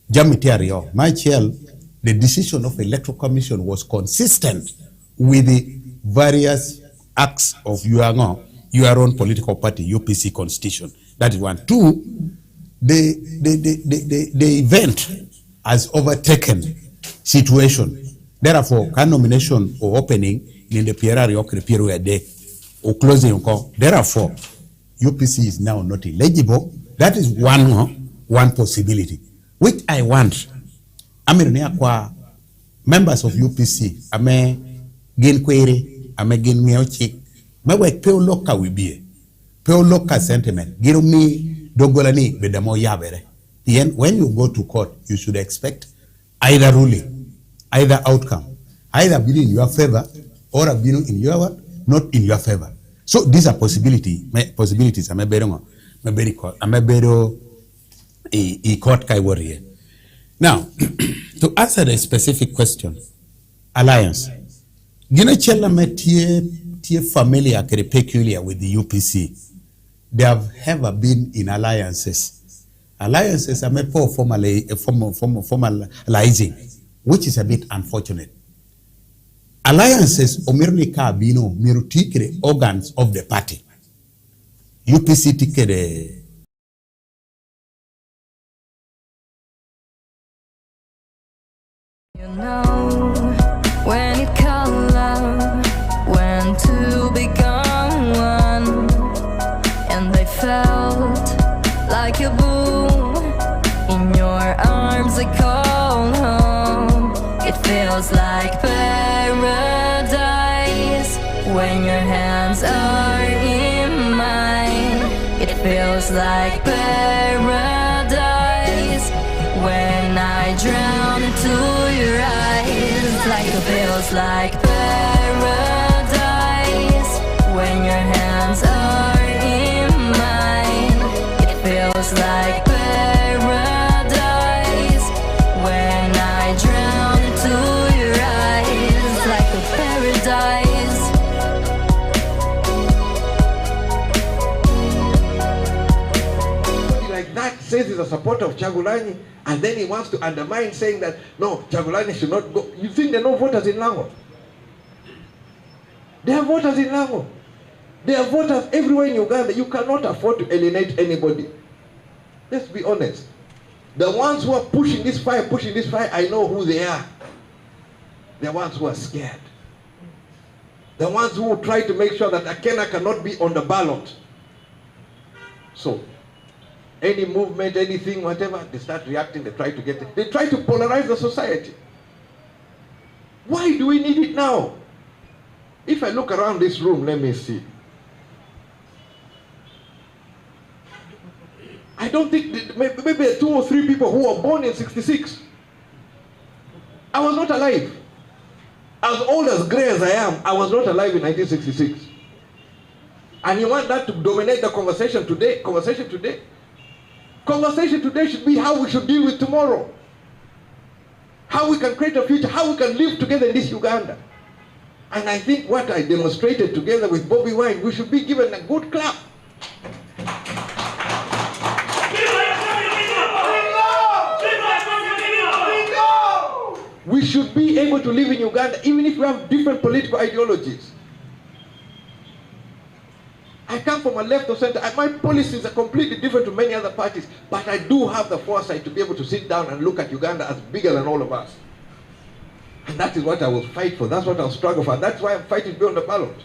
jamitiario. My child, the decision of the Electoral Commission was consistent with the various acts of your own political party, UPC constitution. That is one. Two, the event has overtaken situation. Therefore, can nomination or opening in the period day or closing. Therefore, UPC is now not eligible. That is one possibility, which I want. Kwa members of UPC, ame gen query, ame gen ngeochik, mewe peo loka wibie, peo loka sentiment, giru mi dogolani bedamo yabere. When you go to court, you should expect either ruling, either outcome, either being in your favor or being in your not in your favor. So these are possibilities. Ame bero a court kai warrior. Now, to answer the specific question, alliance. Gina chela metie familiar peculiar with the UPC. They have ever been in alliances. Alliances are made for formalizing, which is a bit unfortunate. Alliances omirni ka bino mirutikere organs of the party. UPC tikere. You know when you call love, when two become one, and they felt like a boom in your arms. They call home. It feels like paradise when your hands are in mine. It feels like paradise when I drown into your eyes. Like it feels like paradise when your hands are in mine. It feels like paradise when I drown into your eyes. Like a paradise. Like that. says he's a supporter of Chagulanyi, and then he wants to undermine, saying that, no, Chagulanyi should not go. You think there are no voters in Lango? There are voters in Lango. There are voters everywhere in Uganda. You cannot afford to alienate anybody. Let's be honest. The ones who are pushing this fire, I know who they are. The ones who are scared. The ones who try to make sure that Akena cannot be on the ballot. So, any movement, anything, whatever, they start reacting, they try to get it. They try to polarize the society. Why do we need it now? If I look around this room, let me see. I don't think, maybe 2 or 3 people who were born in 66. I was not alive. As old as grey as I am, I was not alive in 1966. And you want that to dominate the conversation today? Conversation today should be how we should deal with tomorrow. How we can create a future, how we can live together in this Uganda. And I think what I demonstrated together with Bobby Wine, we should be given a good clap. We should be able to live in Uganda even if we have different political ideologies. I come from a left or center. My policies are completely different to many other parties, but I do have the foresight to be able to sit down and look at Uganda as bigger than all of us. And that is what I will fight for. That's what I'll struggle for. That's why I'm fighting beyond the ballot.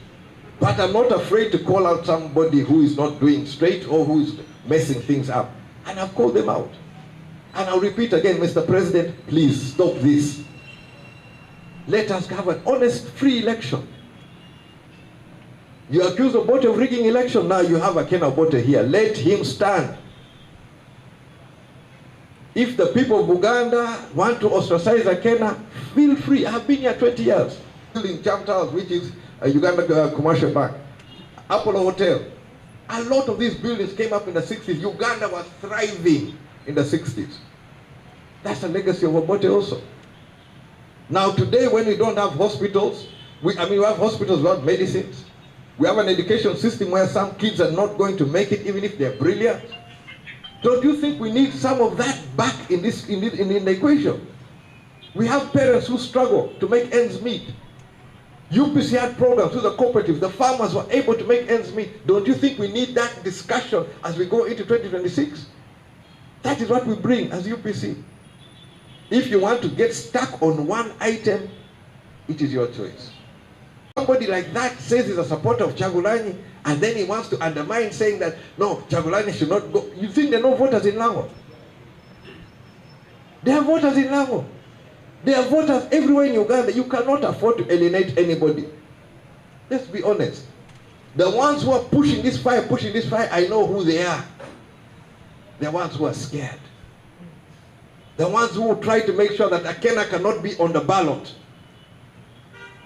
But I'm not afraid to call out somebody who is not doing straight or who is messing things up. And I've called them out. And I'll repeat again, Mr. President, please stop this. Let us have an honest, free election. You accuse Obote of rigging election, now you have Akena Obote here. Let him stand. If the people of Uganda want to ostracize Akena, feel free. I have been here 20 years. In Chapter House, which is a Uganda commercial bank. Apollo Hotel. A lot of these buildings came up in the 60s. Uganda was thriving in the 60s. That's a legacy of Obote also. Now today, when we don't have hospitals, we have hospitals without medicines. We have an education system where some kids are not going to make it even if they're brilliant. Don't you think we need some of that back in the equation? We have parents who struggle to make ends meet. UPC had programs through the cooperatives. The farmers were able to make ends meet. Don't you think we need that discussion as we go into 2026? That is what we bring as UPC. If you want to get stuck on one item, it is your choice. Somebody like that says he's a supporter of Chagulanyi, and then he wants to undermine, saying that, no, Chagulanyi should not go. You think there are no voters in Lango? There are voters in Lango. There are voters everywhere in Uganda. You cannot afford to alienate anybody. Let's be honest. The ones who are pushing this fire, I know who they are. The ones who are scared. The ones who will try to make sure that Akena cannot be on the ballot.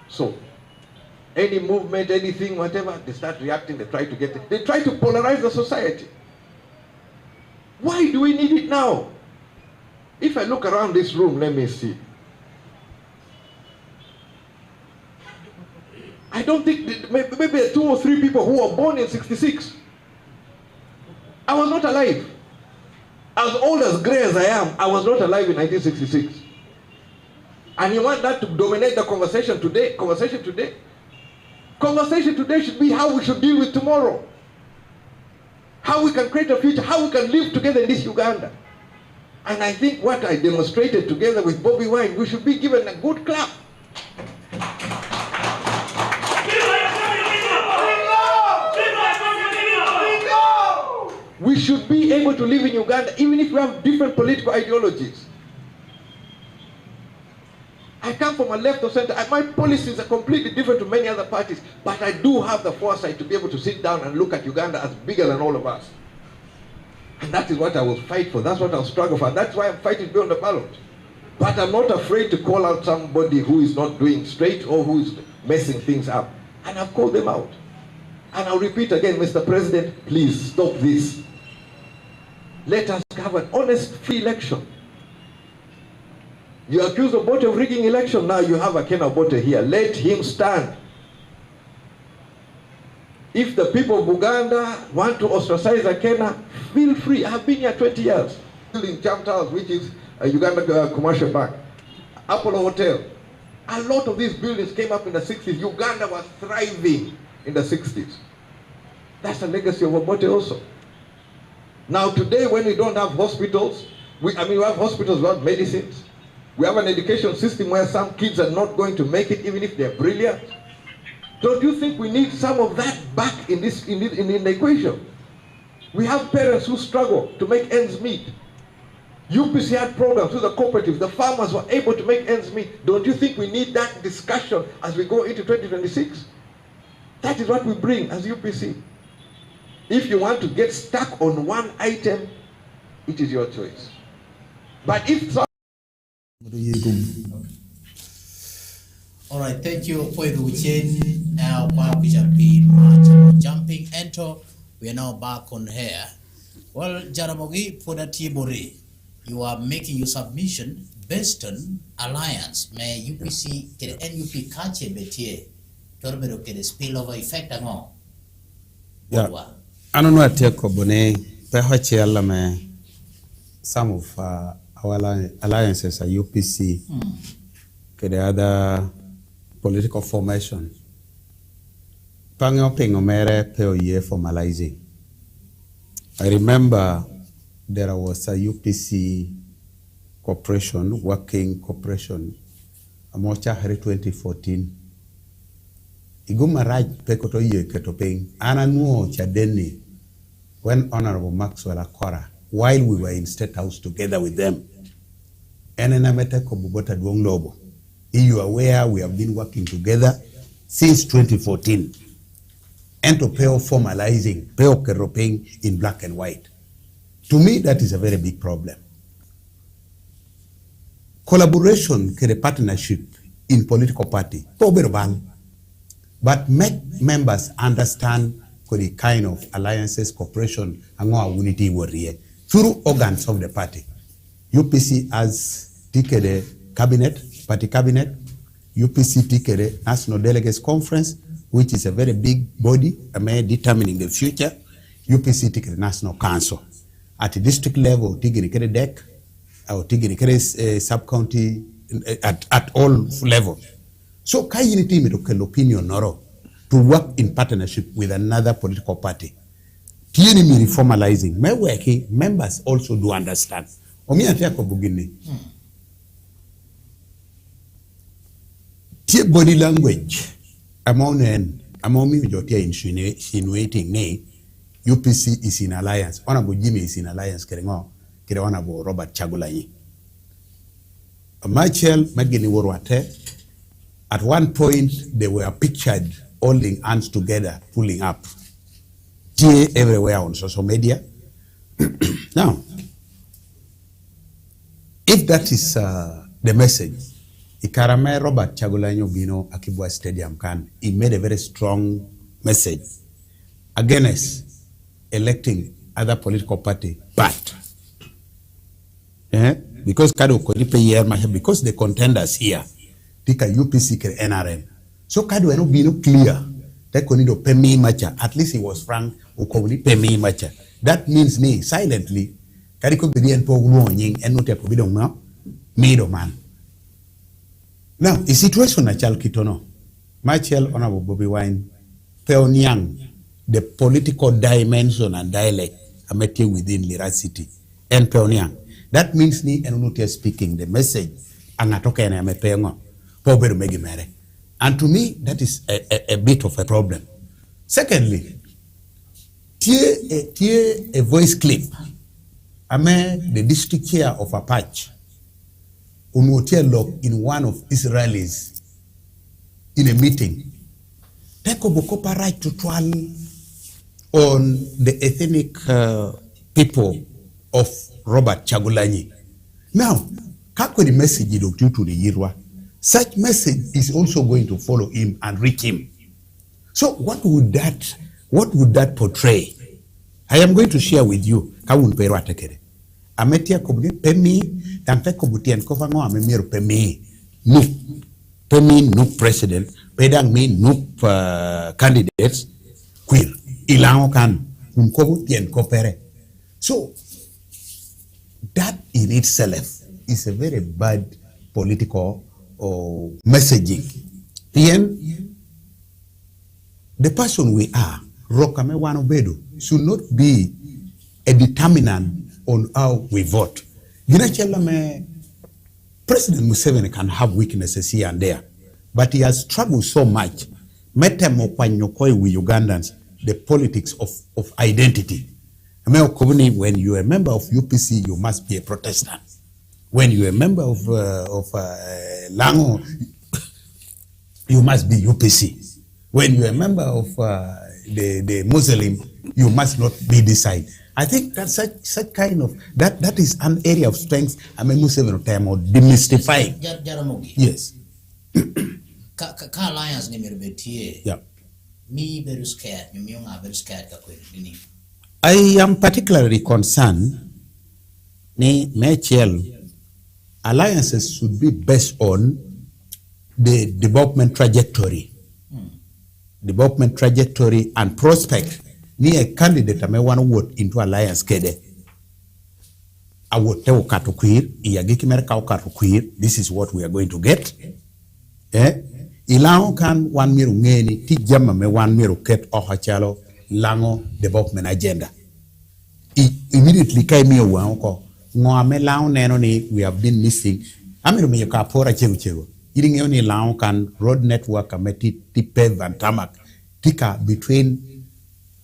So, any movement, anything, whatever, they start reacting, they try to get it. They try to polarize the society. Why do we need it now? If I look around this room, let me see. I don't think, maybe 2 or 3 people who were born in 66. I was not alive. As old as grey as I am, I was not alive in 1966. And you want that to dominate the conversation today? Conversation today should be how we should deal with tomorrow. How we can create a future, how we can live together in this Uganda. And I think what I demonstrated together with Bobby Wine, we should be given a good clap. We should be able to live in Uganda even if we have different political ideologies. I come from a left or center. My policies are completely different to many other parties, but I do have the foresight to be able to sit down and look at Uganda as bigger than all of us. And that is what I will fight for. That's what I'll struggle for. That's why I'm fighting beyond the ballot. But I'm not afraid to call out somebody who is not doing straight or who is messing things up. And I've called them out. And I'll repeat again, Mr. President, please stop this. Let us have an honest, free election. You accuse Obote of rigging election, now you have Akena Obote here. Let him stand. If the people of Uganda want to ostracize Kenya, feel free. I've been here 20 years. Building Jam Towers, which is a Uganda commercial bank, Apollo Hotel. A lot of these buildings came up in the 60s. Uganda was thriving in the 60s. That's a legacy of Obote also. Now today, when we don't have hospitals, we have hospitals, we have medicines. We have an education system where some kids are not going to make it even if they're brilliant. Don't you think we need some of that back in the equation? We have parents who struggle to make ends meet. UPC had programs with the cooperatives. The farmers were able to make ends meet. Don't you think we need that discussion as we go into 2026? That is what we bring as UPC. If you want to get stuck on one item, it is your choice. But if some... All right, thank you for the now jumping enter. We are now back on here. Well, Jaramogi Podatibori, you are making your submission based on alliance. May UPC get NUP kache betie torbero get spillover effect ango. Yeah. I don't know what take bone pehache alla me some of our alliances are UPC. The other political formation. Pangoping omere peo ye formalizing. I remember there was a UPC corporation, working corporation, Amocha Hari 2014. Iguma Raj Pekoto ye ketoping, Ananuo Chadeni, when Honorable Maxwell Akora, while we were in State House together with them. Enenamete Kobubota Duong Lobo. You are aware we have been working together since 2014. And to pay formalizing, pay keroping in black and white. To me, that is a very big problem. Collaboration, a partnership in political party, but make members understand the kind of alliances, cooperation, and unity warrior through organs of the party. UPC has taken the cabinet, party cabinet, UPC taken the National Delegates Conference, which is a very big body, determining the future. UPC taken the National Council. At the district level, taken the deck, or taken the sub-county, at all levels. So, can unity me to opinion noro to work in partnership with another political party? Tieni me reformalizing. My working members also do understand. Omi atiako bugini. Tie body language. Among me jotia insinuating nay. UPC is in alliance. Honorable Jimmy is in alliance. Kere Honorable Robert Chagulanyi. Michael Magini Worwate. At one point, they were pictured holding hands together, pulling up. Tie everywhere on social media. Now, if that is the message, Ikarame Robert Chagulanyi Obino Akibwa Stadium he made a very strong message against electing other political party, but because because the contenders here, Tika UPC ke NRM. So Kadu eno bino clear. That konido pemi macha. At least he was frank. Ukobuni pemi macha. That means me silently. Kadiko bidien po unying enote po bidong na middle man. Now the situation na chal kitono. Michael Honorable Bobby Wine Peonyang, the political dimension and dialect amete within Lira City and Peonyang. That means ni enote speaking the message anatoka ene amepeongo. And to me, that is a bit of a problem. Secondly, a voice clip. The district chair of Apache, Okello, in one of Israelis, in a meeting, take a right to trial on the ethnic people of Robert Chagulanyi. Now, kako the message due to the Yirwa? Such message is also going to follow him and reach him. So what would that portray? I am going to share with you. Kawun pero atekere. Ametia kobuni pemi tamte kobuti en kofango amemiro pemi NUP president pedang me NUP candidates queer. Ilango kan unkobu tien kopere. So that in itself is a very bad political messaging. The person we are, Rokame Wanobedo, should not be a determinant on how we vote. President Museveni can have weaknesses here and there, but he has struggled so much. With Ugandans, the politics of identity. When you are a member of UPC, you must be a Protestant. When you are a member of Lango, you must be UPC. When you are a member of the Muslim, you must not be this side. I think that's such kind of that is an area of strength. I mean, Muslim term or demystifying. Yes. Ka alliance ni mirbetie. Yeah. Me very scared. Me very scared. I am particularly concerned. Alliances should be based on the development trajectory. Development trajectory and prospect. Ni a candidate may want to vote into alliance kede. I would tell Kato queer, this is what we are going to get. Ilango kan wan miru ngeni ti jama me wan miru ket ohachalo lango development agenda. Immediately kai mi wanko ngome lao neno ni we have been missing. Amiru me yoka pora chego. Iringe ni lao kan road network ameti ti pave and tarmac tika between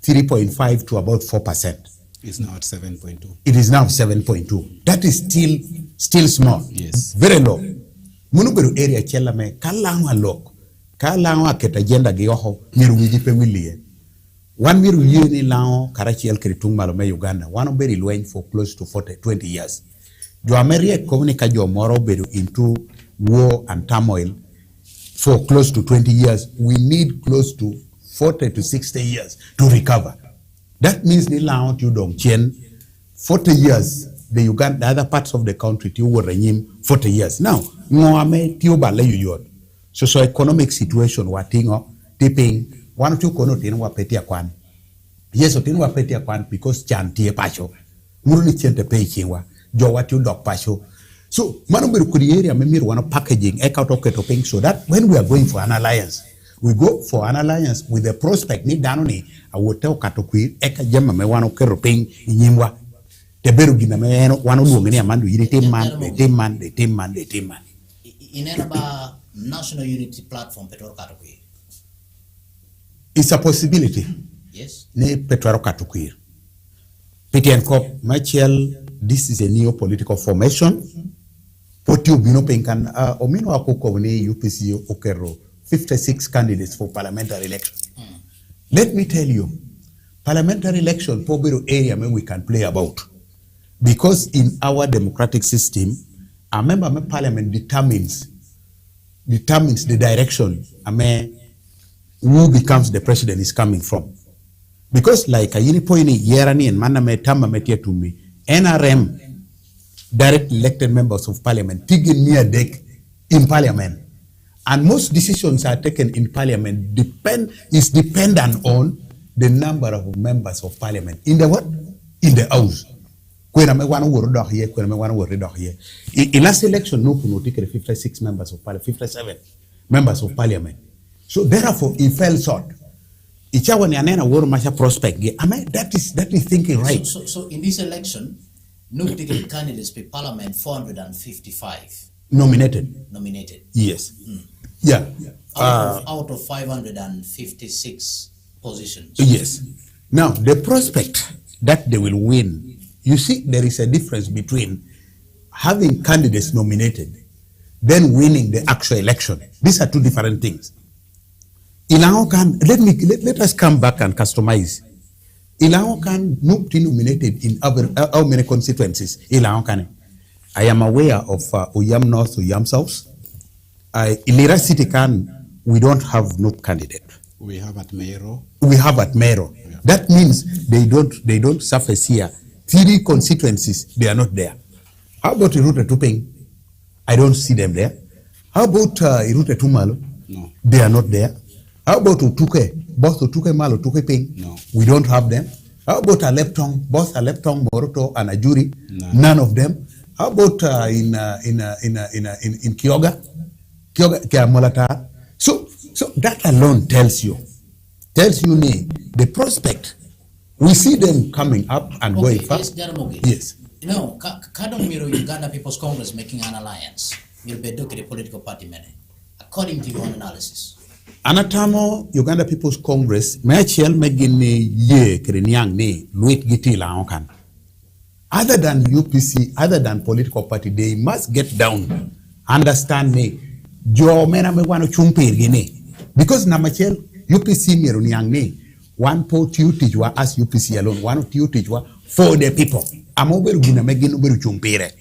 3.5 to about 4%. It's now at 7.2. It is now 7.2. That is still small. Yes. Very low. Munuberu area chela me kalangwa lok. Kalangwa keta agenda giyoho miru wijipe wilie. One miru yuni lao karachi el kiritung malome Uganda. One beri lueng for close to 20 years. Jo Ameria komunika jo moro beru into war and turmoil for close to 20 years. We need close to 40 to 60 years to recover. That means ni lao tu dong chen 40 years. The other parts of the country tu were renyim 40 years. Now, ngoame tu ba le yuyot. Socio-economic situation watingo tipping one tu kono tinu wapetia kwan. Yes, tinu wapetia kwan because chantie pacho. Muruni chente pay chingwa. Jo watu dog pacho. So, manu biru kurieri amemiru wana packaging eka toketo ping so that when we are going for an alliance, we go for an alliance with the prospect ni danoni awote okatokwi eka jema me wano kero ping inyimwa. Teberu gina me wano luongeni amandu yiri team man. Inenaba national unity platform petro katokwi. It's a possibility. Yes. Ne petro katokwi. PTN Corp, Michael, this is a new political formation. Potio bino penkan omino akoko ni UPC Okello 56 candidates for parliamentary election. Let me tell you, parliamentary election probably area where we can play about. Because in our democratic system, a member of parliament determines the direction who becomes the president is coming from. Because like a unipoini yerani and maname tama metia to me, NRM direct elected members of parliament taking near deck in parliament. And most decisions are taken in parliament is dependent on the number of members of parliament. In the what? In the house. When I want to work here, when I want to work here. In last election, no one take 56 members of parliament, 57 members of parliament. So therefore, it fell short. Ichawa ni anena woro masha prospect. That is thinking right. So in this election, no particular candidates per parliament 455 nominated. Yes. Yeah. Out of 556 positions. Yes. Now the prospect that they will win. You see, there is a difference between having candidates nominated, then winning the actual election. These are two different things. Let us come back and customize. NUP nominated in how many constituencies? I am aware of Uyam North, Uyam South. Lira City we don't have NUP candidate. We have at Meru. Yeah. That means they don't surface here. 3 constituencies, they are not there. How about Irute Tupeng? I don't see them there. How about Irute Tumalo? No. They are not there. How about Utuke? both Otuke Mal, Otuke Ping? No. We don't have them. How about a Leptong, both a Leptong, Moroto, and a Jury? None of them. How about in Kyoga? Kyoga Molatar? So that alone tells you the prospect. We see them coming up and going fast. Yes. You know, Kadong Miro Uganda People's Congress making an alliance. You'll be the political party many, according to your own analysis. Anatamo Uganda People's Congress, Machel Megini Ye Krinyang ni Luit Giti Laonkan. Other than UPC, other than political party, they must get down. Understand me. Jo mena me wano chumpir gini. Because Namachel UPC Miruniang ni one po tiutijwa as UPC alone, one tiutijwa for the people. Amoberu guna meginu beru chumpire.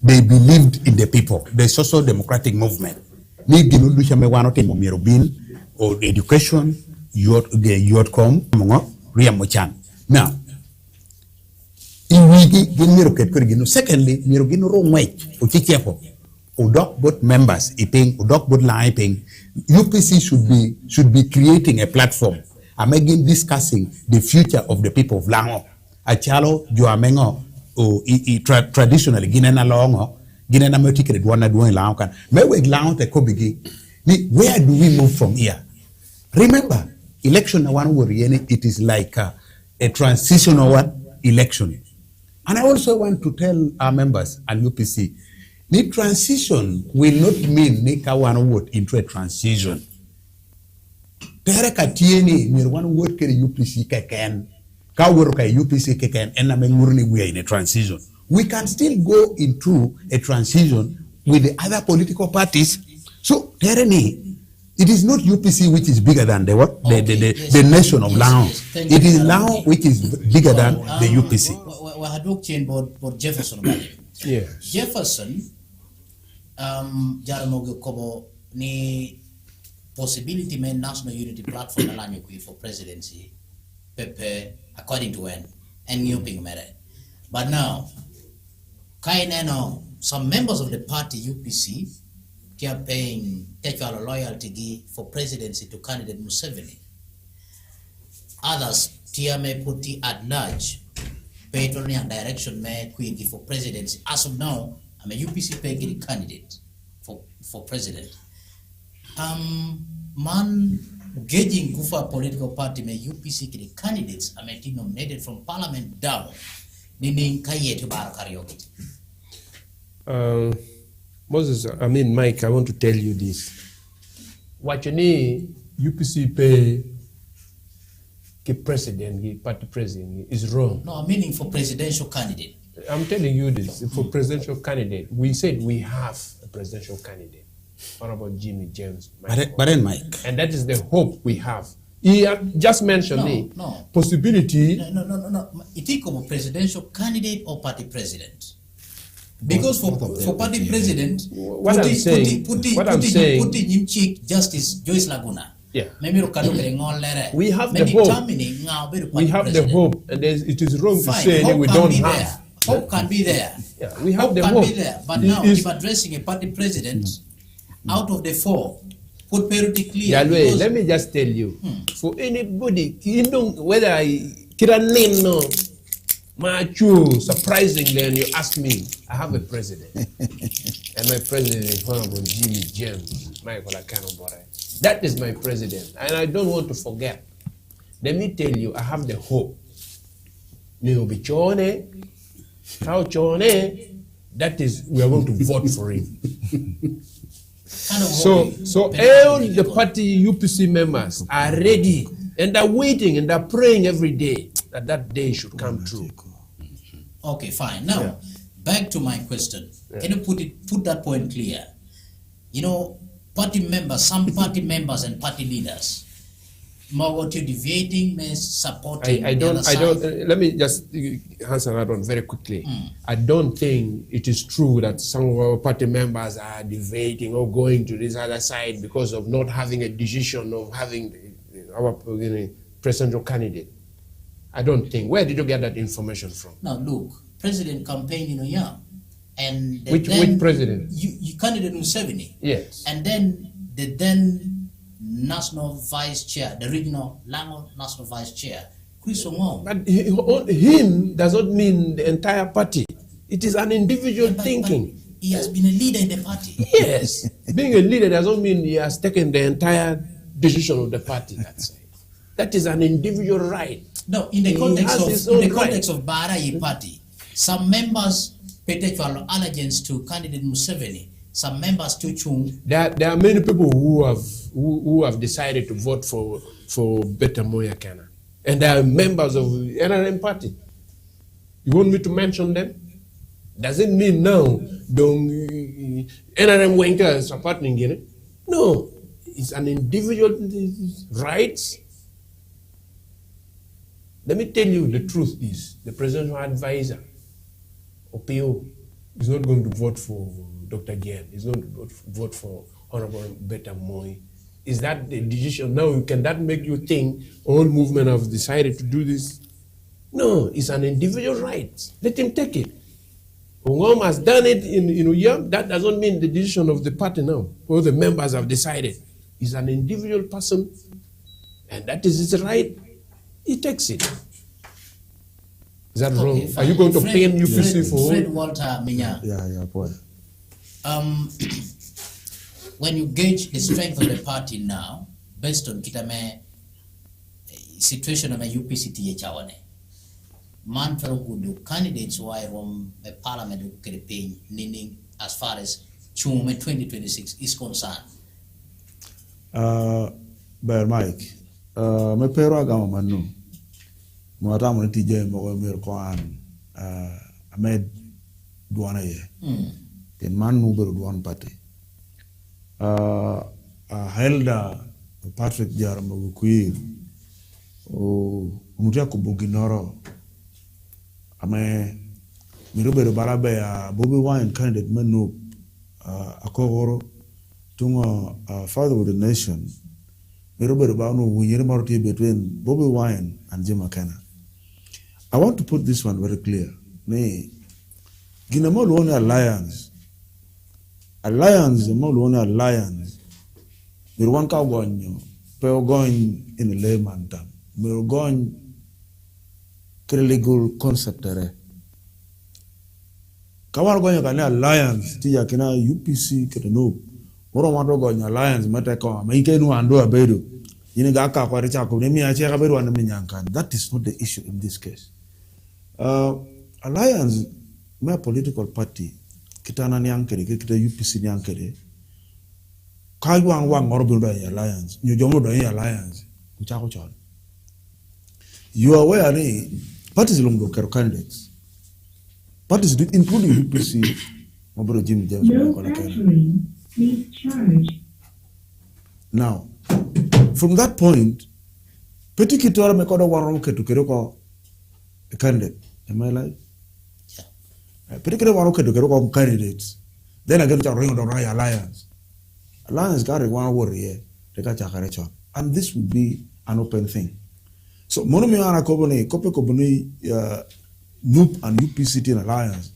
They believed in the people, the social democratic movement. Ni ginu dusha me wano temo mirubin or education, yotcom, mongo, riamochan. Now, secondly, mirugino rongwech, uchichepo, udok both members, iping, udok both iping. UPC should be creating a platform. I'm again discussing the future of the people of Lango. Achalo, Joamengo, traditionally, Ginena Longo, Ginena Motiked, one at one Langan. Mewe Lango te Kobigi. Where do we move from here? Remember, election one it is like a transitional election. And I also want to tell our members and UPC, the transition will not mean Nika one vote into a transition. Tereka tieni ni one word kere UPC keken, ka word ka UPC keken, and we are in a transition. We can still go into a transition with the other political parties. So tereni, it is not UPC which is bigger than the what? The nation of Laos. It is Laos which is bigger than the UPC. We had worked in both Jefferson Obalim. Yes. Jefferson, Jaramogi Kobo ni possibility men national unity platform alanyo for presidency, Pepe according to when and NUP mere. But now, some members of the party UPC are paying technical loyalty for presidency to candidate Museveni. Others, may put at large, patron and direction may quickly for presidency. As of now, I'm a UPC paying candidate for president. Man gauging Kufa political party may UPC candidates are nominated from parliament down. Meaning Kaye to Bar karaoke. Moses, Mike, I want to tell you this. What you need, UPC pay the president, the party president is wrong. No, meaning for presidential candidate. I'm telling you this, for presidential candidate. We said we have a presidential candidate. Honorable Jimmy James. But then Mike. And that is the hope we have. He just mentioned possibility. No. It is como presidential candidate or party president. Because for party president, putting him chief Justice Joyce Laguna. Yeah. We have the hope. We have the hope, and it is wrong to say that we don't have. Hope can be there. Yeah, we have the hope. Can be there. But now, if addressing a party president, out of the four, put parity clear. Let me just tell you, for anybody, whether I name no, surprisingly, and you ask me, I have a president, and my president is Honorable Jimmy James, Michael Akanobore. That is my president, and I don't want to forget. Let me tell you, I have the hope. That is, we are going to vote for him. So all the party UPC members are ready and are waiting and are praying every day that day should come true. Okay, fine. Now, back to my question. Can you put that point clear? You know, party members, some party members and party leaders, more what you're deviating means supporting I don't, let me just answer that one very quickly. I don't think it is true that some of our party members are deviating or going to this other side because of not having a decision of having our presidential candidate. I don't think. Where did you get that information from? Now, look, president campaign in Young. And which president? You candidate Museveni. Yes. And then the then national vice chair, the regional Lango national vice chair, Chris Ongong. But him does not mean the entire party. It is an individual thinking. He has been a leader in the party. Yes. Being a leader doesn't mean he has taken the entire decision of the party. That is an individual right. No, in the context of Barai party, some members pay allegiance to candidate Museveni. Some members to Chung. There are many people who have decided to vote for Beta Moya Kana, and they are members of the NRM party. You want me to mention them? Doesn't mean now NRM Wenka is supporting it. No, it's an individual rights. Let me tell you, the truth is the presidential advisor, OPO, is not going to vote for Dr. Gian. He's going to vote for Honorable Beta Moy. Is that the decision? Now, can that make you think all movement have decided to do this? No, it's an individual right. Let him take it. Ongom has done it in Uyam. That doesn't mean the decision of the party now. All the members have decided. He's an individual person, and that is his right. He takes it. Is that wrong? Fine. Are you going to pay UPC for Fred Walter Minya? Yeah, boy. When you gauge the strength of the party now, based on kitame situation of a UPC chawane, man good candidates who are from the parliament campaign, meaning as far as Chume 2026 is concerned. Bear Mike, me pero agama manu. Mwata mo tije mo mir ko an Ahmed Duana ye. Ten man no beru Duan party. Helda Patrick Jaramo Kuir o mutia ko Buginoro. Ame mirubero barabe ya Bobby Wine candidate menu akogoro tungo father of the nation. Mirubero banu wunyere maroti between Bobby Wine and Jim McKenna. I want to put this one very clear. Ne ginamol one alliance the more one alliance. Mirwan ka gonyo pe going in a layman term. Mir going legal concept there. Kawar gonyo kana alliance ti ya kina UPC keno. Moro wanto gonyo alliance mata ko ma ike nu ando abedo. Yini ga ka kwari cha ko ne mi ache ka bedo wan mi nyankan. That is not the issue in this case. Alliance my political party kitana nyankere kita UPC nyankere. Kai wang moro bido alliance. Nyu jomo do alliance. Kucha ko. You are aware ni parties long local candidates. Parties including UPC, Mobro Jim James. Please charge. Now, from that point, Petit Kitora Mekoda Waroke to Keroko a candidate. Am I right? Yeah. Petit Waroke to Keroko candidates. Then I get to ring on the alliance. Alliance got one warrior, the Kachakarechon. And this would be an open thing. So, Monomiana Kobone, Kope Kobone, NUP and UPC alliance.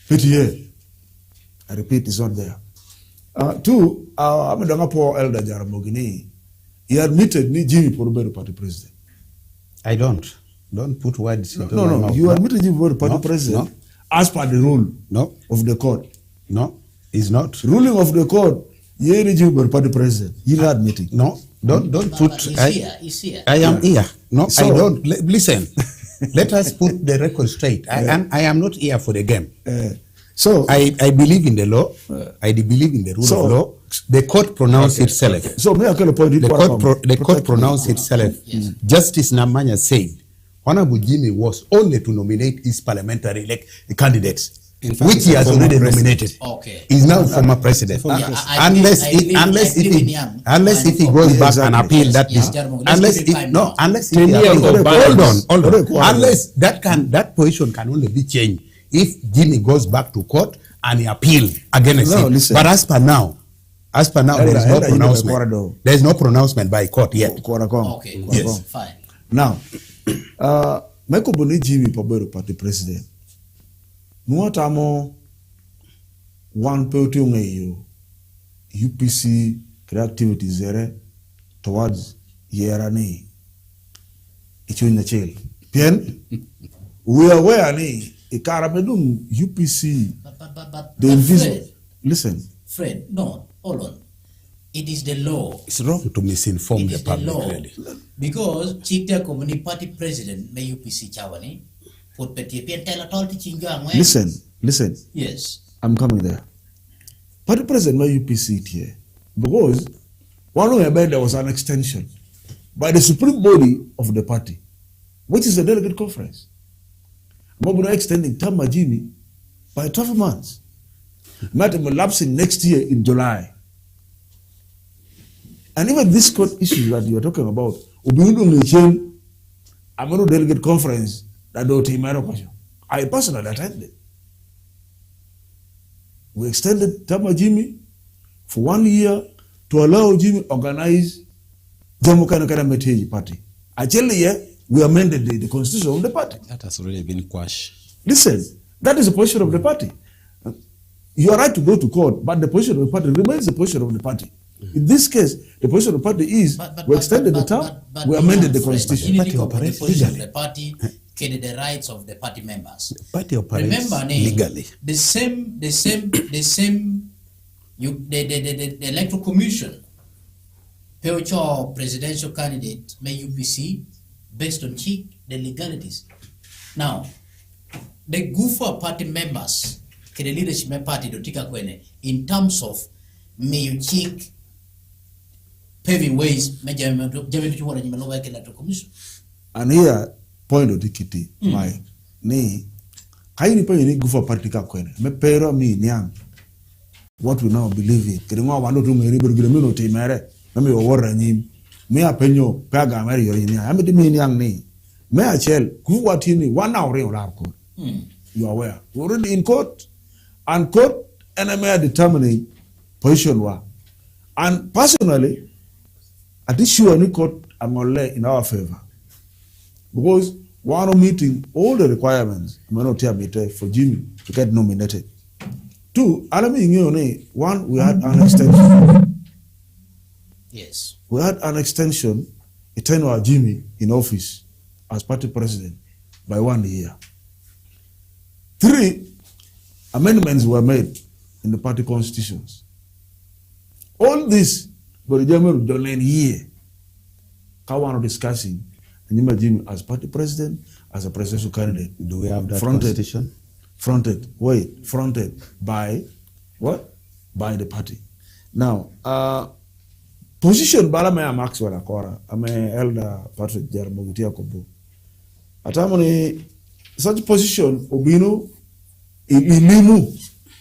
PTA, I repeat, is not there. Two, I'm a poor elder Jaramogini. He admitted ni Jimmy Porubero party president. I don't put words into my mouth. You admitted Jimmy Porubero party president as per the rule of the court. No, it's not. Ruling of the court, Jimmy Porubero party president. You're admitting. No. Don't put. He's here. I am here. No, so, I don't. Listen. Let us put the record straight. I am not here for the game. So I believe in the law. I believe in the rule of law. The court pronounced itself. So the court pronounced itself. Yes. Justice Namanya said, Honorable Jimmy was only to nominate his parliamentary candidates. Which he has already nominated. Okay. He's now former president. Unless if he goes back and appeal that unless that position can only be changed if Jimmy goes back to court and he appeal against it. Listen. But as per now there is no pronouncement. There is no pronouncement by court yet. Okay. Yes. Fine. Now, Michael Boni Jimmy Pobero party president. Nuotamo one pelting UPC creativity zere towards Yerani. It's in the jail. Pien, we are aware ni Ikarabedum UPC. The invisible. Listen. Fred, no, hold on. It is the law. It's wrong to misinform the public. Really. Because Chikta Community Party President may UPC Chawani put Petipian tell at all teaching young. Listen. Yes. I'm coming there. Party President may UPC here. Because one of the there was an extension by the supreme body of the party, which is the delegate conference. Mobuna extending term Majimi by 12 months. Madam lapsing next year in July. And even this court issue that you are talking about, I'm going to delegate conference that do I personally attended. We extended Tama Jimmy for 1 year to allow Jimmy organize Jammu Kanakana Party. Actually, we amended the constitution of the party. That has already been quashed. Listen, that is the position of the party. You are right to go to court, but the position of the party remains the position of the party. In this case, the position of the party is we extended the term, we amended the constitution. The position of the party, the rights of the party members. The party operates remember, legally. The electoral commission, Peocho presidential candidate may UPC based on the legalities. Now, the Gufa party members, the leadership party in terms of may you check paving ways, and here, point of the kitty, my nay, I need to go for party. Me pero me nyang. What we now believe in. Kiringo wano tu me ribu gilumino te mere. Me warra nyim. Me apenyo pega mere yorinya. Ame di me nyang ni. Me achel ku watini 1 hour in court. You are aware. We're already in court, and court and me are determining position wa. And personally, at this issue in court, I'm only in our favor. Because one meeting all the requirements for Jimmy to get nominated. 2, one, we had an extension. Yes. We had an extension, a tenure Jimmy in office as party president by 1 year. 3, amendments were made in the party constitutions. All this, but the year, Kawan discussing Jimmy as party president, as a presidential candidate. Do we have that constitution? Fronted by what? By the party. Now, position Balamea Maxwell Akora, I'm elder Patrick Jermogitia Kobo. Atamoni, such position, Obino, Ilimu,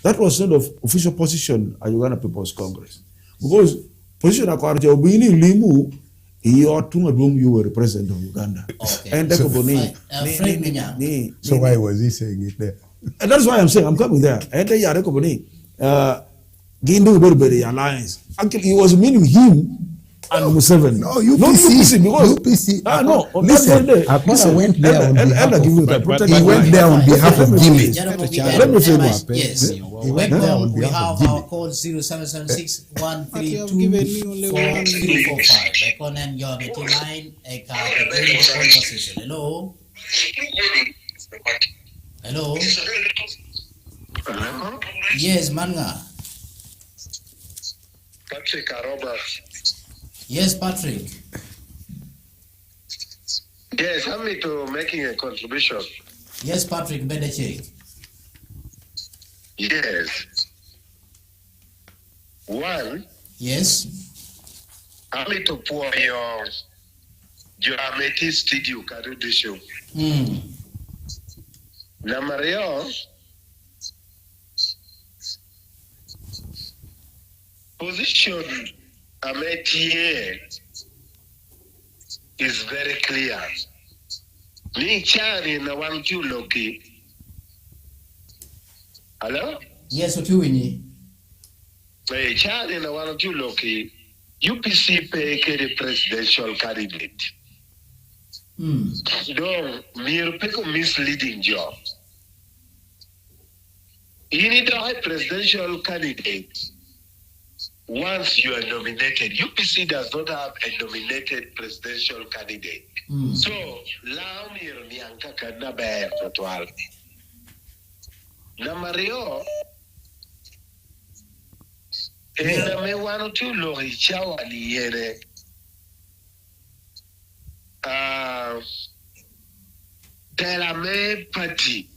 that was sort of official position at Uganda People's Congress. Because position Akora Obini Limu, you were the president of Uganda. Okay. And so why was he saying it there? And that's why I'm saying I'm coming there. And they are Gindu alliance. Actually, he was meaning him and Museveni. No, UPC. Because UPC. No, listen. Akora went there on behalf of. He went there on behalf of Jimmy. Let me finish. Yes. He went there on We behalf have of Jimmy. our call 0776-132-4445. Reckon and your meeting line a conversation. Hello. Hello. Yes, Manga. Patrick Aroba. Yes, Patrick. Yes, I'm to making a contribution. Yes, Patrick, better check. Yes. 1. Yes. I'm to pour your amethyst studio show. Namario. Position Ametie is very clear. Ni chari na wantu loki. Hello? Yes, what you win? Chari na wantu loki. UPC pay the presidential candidate. Don't mere misleading job. You need a high presidential candidate. once you are nominated, UPC does not have a nominated presidential candidate. So, Laumir Nianka Kanabe Total. Namario, and me one to Lori Chawali. Tell me, Patty,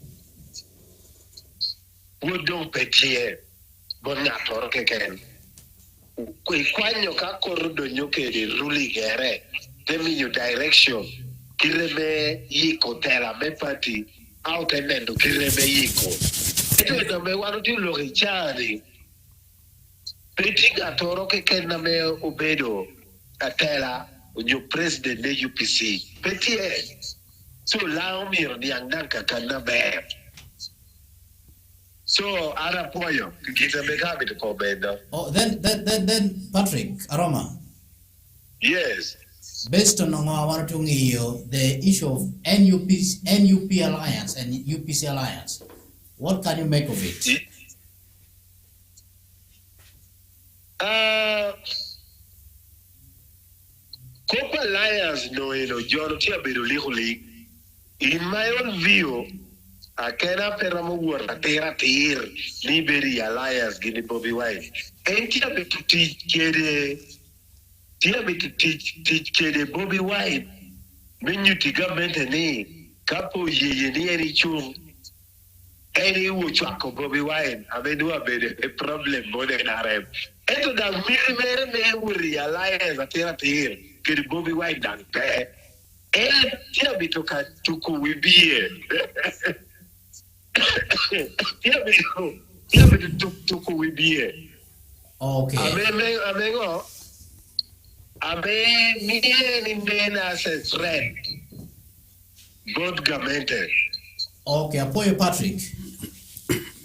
would don't pay Bonator again. Quando corro nyoke de ruli gere, temi your direction. Kireme yiko tela me party out and then kireme yiko. Ito me wano ti lo richari. Peti gatoro ke kena me obedo atela your president de UPC. Peti so lao mi ni andanka kana be. So ara poyo kita beka bit ko beda. Oh, then Patrick Aroma. Yes. Based on the issue of NUP alliance and UPC alliance, what can you make of it? Copa alliance no John Tia League. In my own view, I cannot perform a tir Liberia alliance Guinea Bobby White. And Tia to teach Bobby White. Menu to government and couple ye any chum. Any which Bobby White. I may do a problem more than Arab. And to the very will realize that here, get Bobby White done. And Tia be to we be here. Tia be to we be here. Okay. Abe me as a threat. God government. Okay, Apoyo Patrick.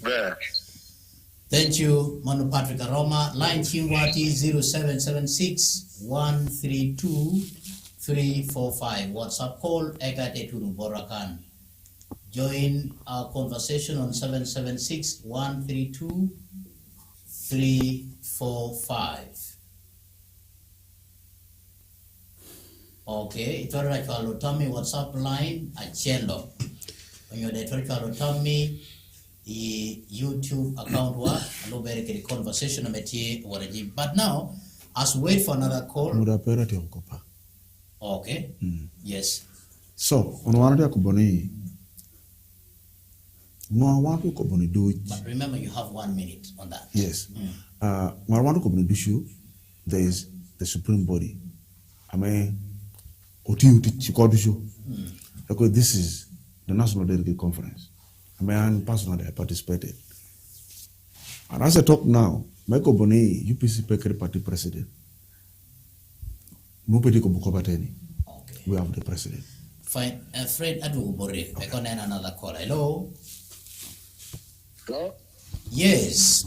Yeah. Thank you, Manu Patrick Aroma. Line Kimwati 0776-132-345. WhatsApp call Egate Turu Borakan. Join our conversation on 776-132-345. Okay, itora chalo tami WhatsApp line achendo. Onyo de itora chalo tami YouTube account wa alobere ke conversation ametie waraji. But now, as we wait for another call. Mudapera tionkopa. Okay. Yes. So, unwanada kuboni. Mwawandu kuboni do. But remember, you have 1 minute on that. Yes. Mwawandu kuboni do. There is the supreme body. I mean. Because this is the National Delegate Conference. I mean, personally, I participated. And as I talk now, Michael Boni, UPC Pekere Party President, we have the president. Fine. Fred Adu Bore, I got another call. Hello? Hello? Yes.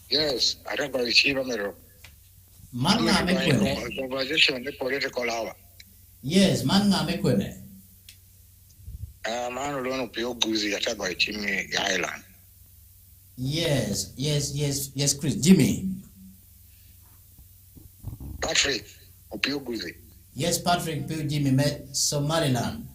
Yes, I don't know. Manga mekwene. Conversation the political hour. Yes, manga mekwene. Man don't pay guzi attack by Jimmy Island. Yes, Chris. Jimmy. Patrick, Opio Guzi. Yes, Patrick, Pio Jimmy met Somaliland.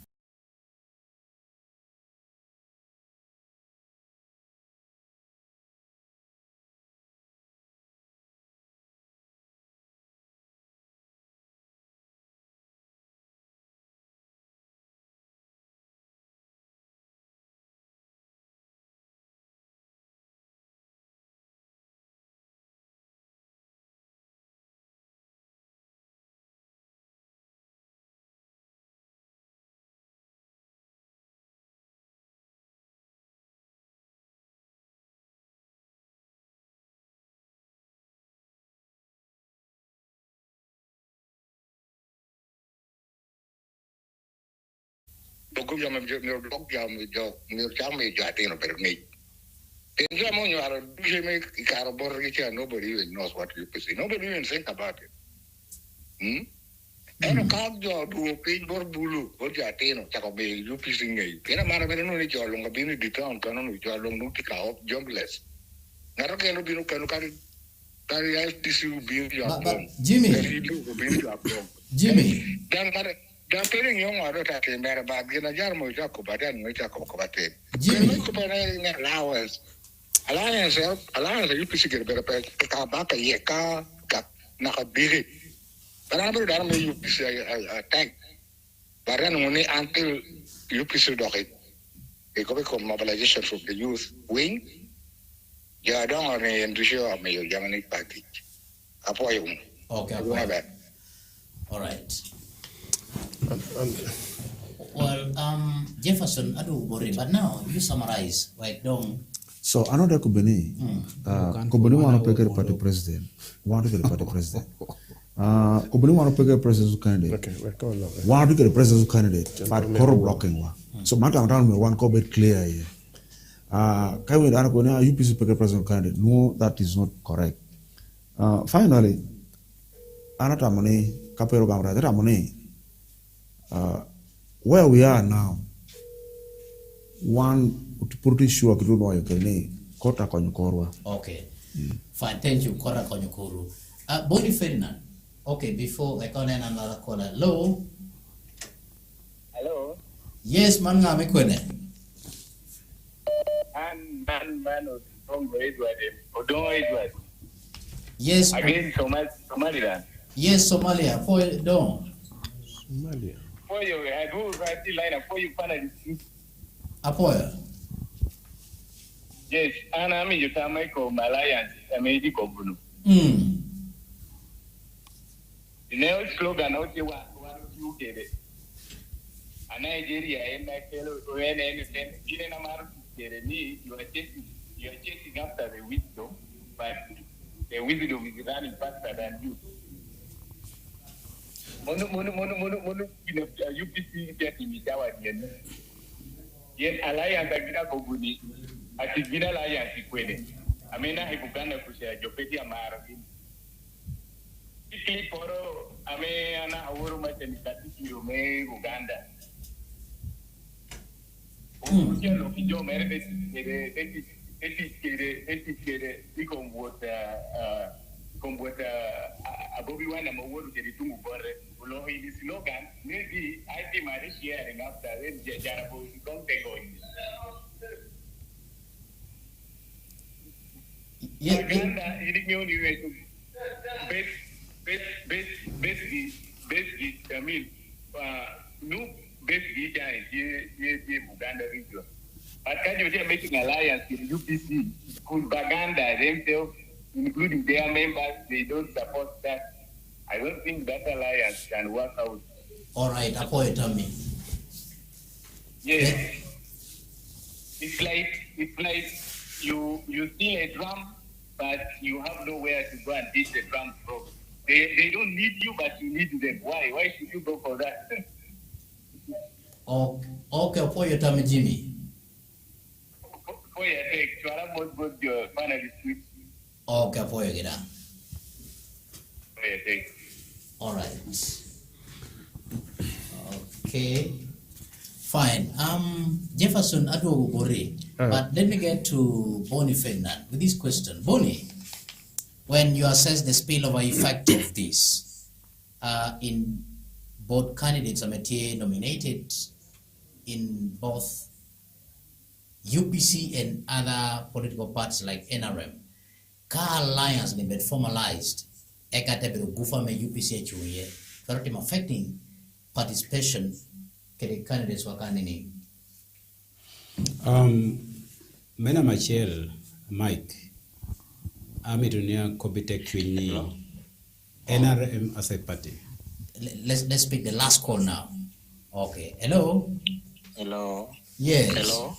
Bogum me blog me jam me jatino per me. Pensiamo you are me carborrica, nobody even knows what you see. Nobody even think about it. And a car job to pay borbulu, what jatino, Tacobe, UPC. In a manner, no need your long ability to town, canon with your long nutica of jobless. Narocano Bino can carry Jimmy. Alliance UPC get better ka baka ye ka nakabiri. Parang dalam UPC attack. Barang ngoni until UPC dokit. Iko mobilization from the youth wing. Ya dong ane industry ame yo jangan ipati. Apa yung? Okay. All right. Well, Jefferson, but now you summarize, right? So another Kubeni, Kubeni want to pick a party president. Want to get a party president. Kubeni want to pick a presidential candidate. Okay, want to get a presidential candidate, but core blocking one. So Martin down me one comment clear here. Can we UPC pick a presidential candidate? No, that is not correct. Finally, another money, Capero Gamra, that money. Where we are now, one pretty sure could know you can Kota Konyokorwa. Okay. Fine, thank you, Kota Konyokoro. Boni Ferdinand. Okay, before I call in another caller. Hello? Hello? Yes, man, I'm Ekwene. Yes. Again, Somalia. Yes, Somalia. For don't. Somalia. For you, I do write the line for you, Panelist. Apoya. Yes, and I mean, you can make a Malayan, a medic of Bruno. The new slogan out you want you get it. A Nigeria, and I tell you, when anything, in a matter of need, you are chasing after the wisdom, but the wisdom is running faster than you. Mono, UPC getting me down again. Yet alliance agina koguni, atigina alliance ikwene. Amena hibuganda kushia jopeti amara. Ikli poro ame ana awuru macheni katiki ume Uganda. Ukia lo kijo mere eti kombuota abobi wana mawuru kedi tumu bore. Ulo hili slogan maybe I think my sharing after then jarabo don't take on. Yeah, Uganda you basically I mean NUP basically Uganda region. But can you making alliance with UPC, Uganda themselves, including their members, they don't support that. I don't think that alliance can work out. All right, Apoy, tell me. Yes. It's like you steal a drum, but you have nowhere to go and beat the drum from. They don't need you, but you need them. Why? Why should you go for that? Okay, Apoy, tell me, Jimmy. Apoy, take. You are both your panelists. Okay, Apoy, get down. Apoy, take. All right. Okay. Fine. Jefferson Adogore. But let me get to Bonnie Ferdinand with this question. Bonnie, when you assess the spillover effect of this in both candidates nominated in both UPC and other political parties like NRM, car alliance been formalized. UPC affecting participation candidates wakani Mena Machel Mike Amidunia Kobite Kwini NRM as a party. Let's pick the last call now. Okay. Hello. Hello. Yes. Hello.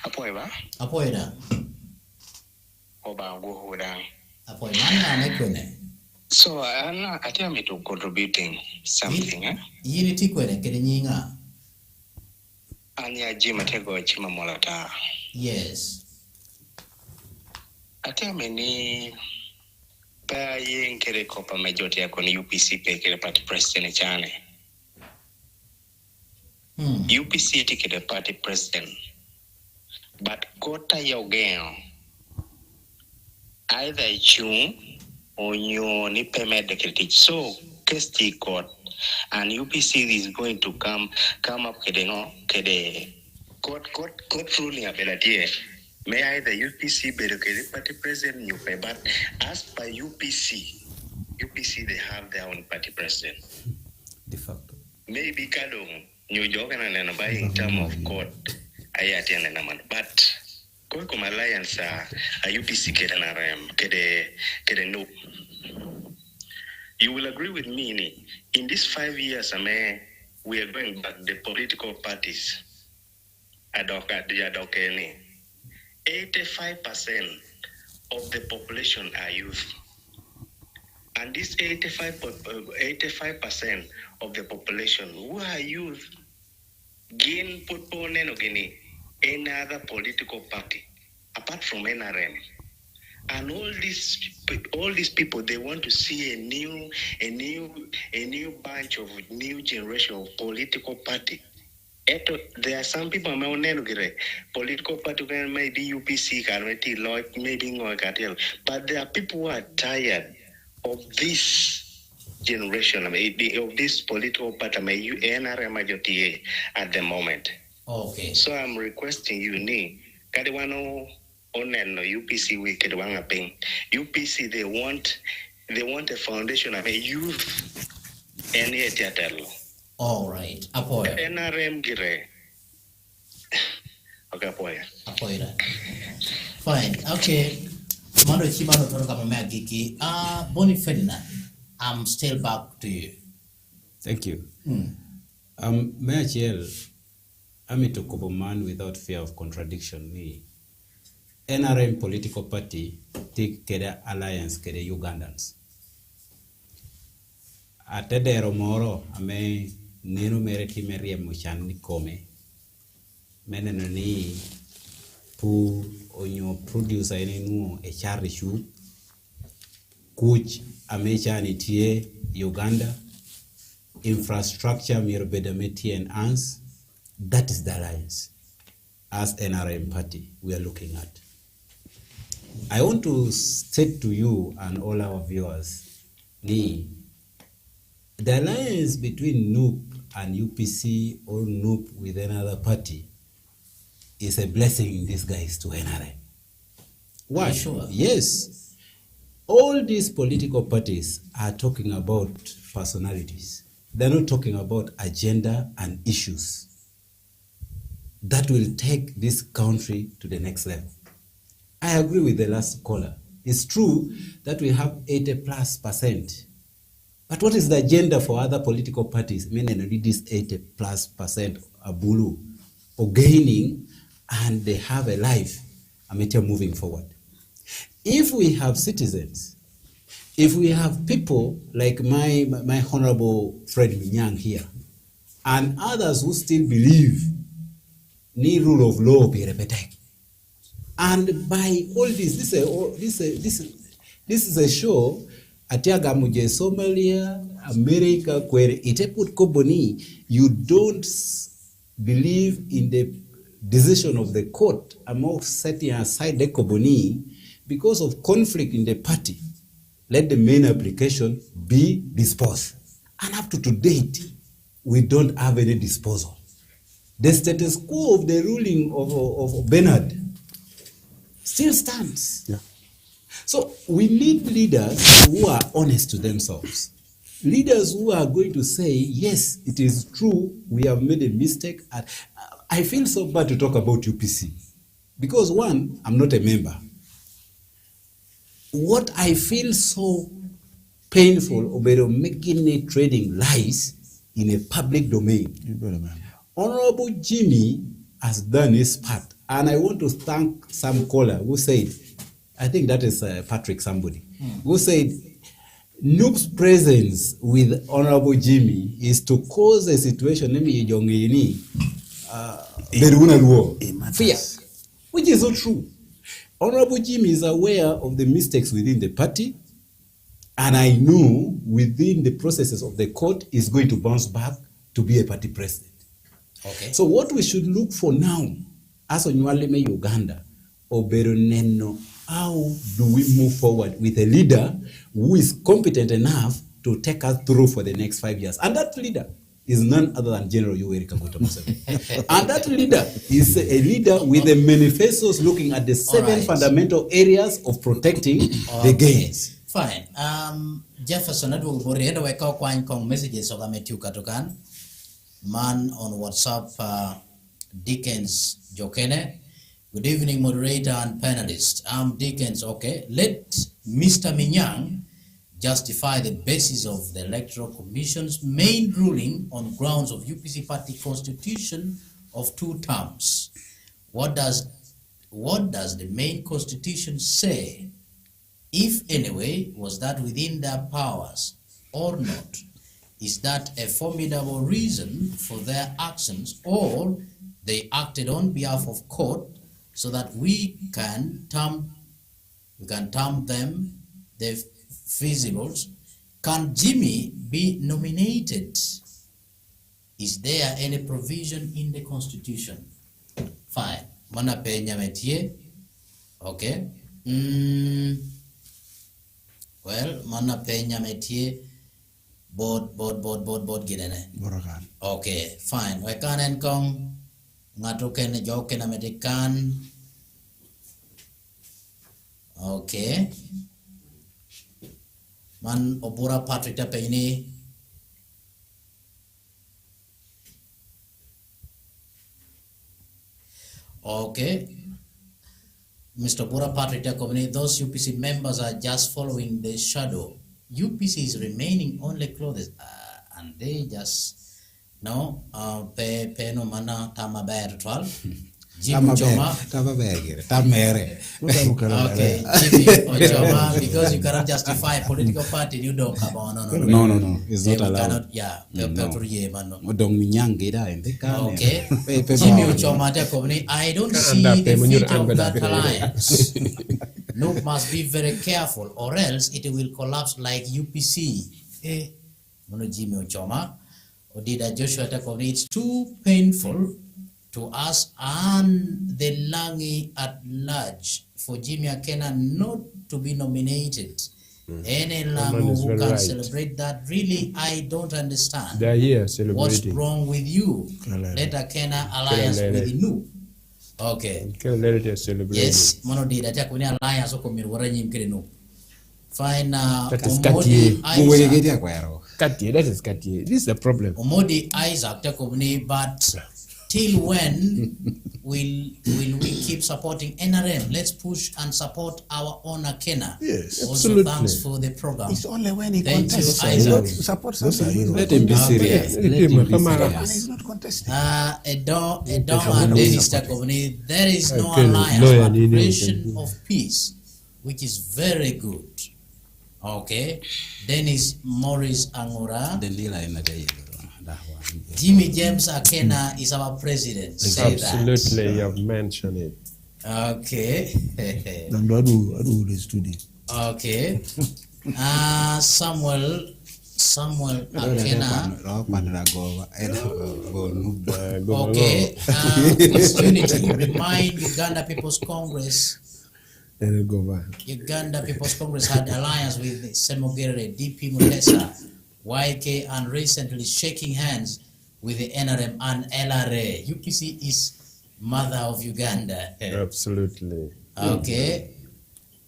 Apoiba. Apoida. Oba Gohoda. So I think I'm to contributing something. Unity kwene kenyinga. Anya jima tego chima molata. Yes. I think many pa yen kere kopa majority ya kwenye UPC pe kere party president chane. UPC tikere party president. But kota ya ugeo either chung or you ni payment the critic. So case court and UPC is going to come up kede court ruling ability. May either UPC be the party president you pay, but as per UPC they have their own party president. De facto. Maybe kadong New York and in terms of court ayati and naman, but Koikom alliance a UPC kede NUP. You will agree with me, in these 5 years, we are going back the political parties. 85% of the population are youth. And this 85% of the population who are youth gain put any other political party apart from NRM. And all these people, they want to see a new bunch of new generation of political party. There are some people political party maybe UPC, maybe but there are people who are tired of this generation, of this political party, NRM majority at the moment. Okay. So I'm requesting you, Kadiwano Onen UPC we UPC they want a foundation of a youth and a theater. All right. Apoya. NRM gire. Okay, apoya. Fine. Okay. Mando chimano toro kama megiki. Boni Ferdinand, I'm still back to you. Thank you. Mayor Chiel, I'm a man without fear of contradiction. Me. NRM political party take keda alliance keda Ugandans. Atedero moro ame nenu mereti merie mochan ni kome. Meneno ni pu onyo producer ene nuo e charri shu kuch ame chani tie Uganda infrastructure mirbeda meti and ans. That is the alliance as NRM party we are looking at. I want to state to you and all our viewers, the alliance between NUP and UPC or NUP with another party is a blessing in disguise to NRM. Why? Sure. Yes. All these political parties are talking about personalities. They're not talking about agenda and issues that will take this country to the next level. I agree with the last caller. It's true that we have 80+%. But what is the agenda for other political parties? Meaning this 80+% abulu or gaining, and they have a life, moving forward. If we have citizens, if we have people like my honorable Fred Minyang here, and others who still believe ni rule of law be repeated. And by all this is a show. Atiaga muje Somalia, America, where it put Koboni, you don't believe in the decision of the court about setting aside the Koboni because of conflict in the party. Let the main application be disposed. And up to date, we don't have any disposal. The status quo of the ruling of Bernard still stands. Yeah. So we need leaders who are honest to themselves. Leaders who are going to say, yes, it is true, we have made a mistake. I feel so bad to talk about UPC. Because one, I'm not a member. What I feel so painful about making a trading lies in a public domain. Honorable Jimmy has done his part. And I want to thank some caller who said, I think that is Patrick somebody, who said, NUP's presence with Honorable Jimmy is to cause a situation, fear, which is not true. Honorable Jimmy is aware of the mistakes within the party, and I know within the processes of the court is going to bounce back to be a party president. Okay. So what we should look for now, as Onywaleme Uganda, Oberoneno, how do we move forward with a leader who is competent enough to take us through for the next 5 years? And that leader is none other than General Yoweri Kaguta Museveni. And that leader is a leader with the manifestos looking at the 7 fundamental areas of protecting the gains. Fine. Jefferson, I will read away kong messages of Ametu Katokan. Man on WhatsApp, Dickens Jokene. Good evening, moderator and panelist. I'm Dickens. Okay. Let Mr. Minyang justify the basis of the Electoral Commission's main ruling on grounds of UPC party constitution of 2 terms. What does the main constitution say? If anyway, was that within their powers or not? Is that a formidable reason for their actions, or they acted on behalf of court so that we can term them the feasibles? Can Jimmy be nominated? Is there any provision in the constitution? Fine. Mana penya metie. Okay. Well, mana penya metie. Board gidene. Okay, fine. We can enkong ngatuken joken American. Okay. Man obura Patrick tape ini. Okay. Mr. Bura Patrick Takomini, those UPC members are just following the shadow. UPC is remaining only clothes, and they just no pe no mana tamaber twal. Jimmy Ochoma. Tamere. Okay, Jimmy Ochoma, because you cannot justify a political party, you don't come on. No. It's not allowed. Cannot, yeah. Okay. Jimmy Ochoma, I don't see the fit of that alliance. NUP must be very careful, or else it will collapse like UPC. Jimmy Ochoma. Odida Joshua Takovni, it's too painful to us and the Langi at large for Jimmy Akena not to be nominated. Any Lango who can celebrate that, really, I don't understand. They are here celebrating. What's wrong with you? Let Akena alliance with the NUP. Okay. Yes, Monodi, that Yakuni alliance of Comirwara NUP. Fine. That is Katie. That is Katie. This is the problem. Omodi Isaac Takovni, but till when will we keep supporting NRM? Let's push and support our own Akena. Yes, also, absolutely. thanks for the program. It's only when he Thank contests. you, Isaac. Support something. Let him be serious. He's not contesting. There is no alliance but creation of peace, which is very good. Okay. Dennis Morris Angura. Jimmy James Akena is our president. Say Absolutely, you have mentioned it. Okay. Okay. Samuel Akena. Okay. This unity remind Uganda People's Congress. Uganda People's Congress had alliance with Semogere, DP Mutesa, YK, and recently shaking hands with the NRM and LRA. UPC is mother of Uganda. Absolutely. Okay.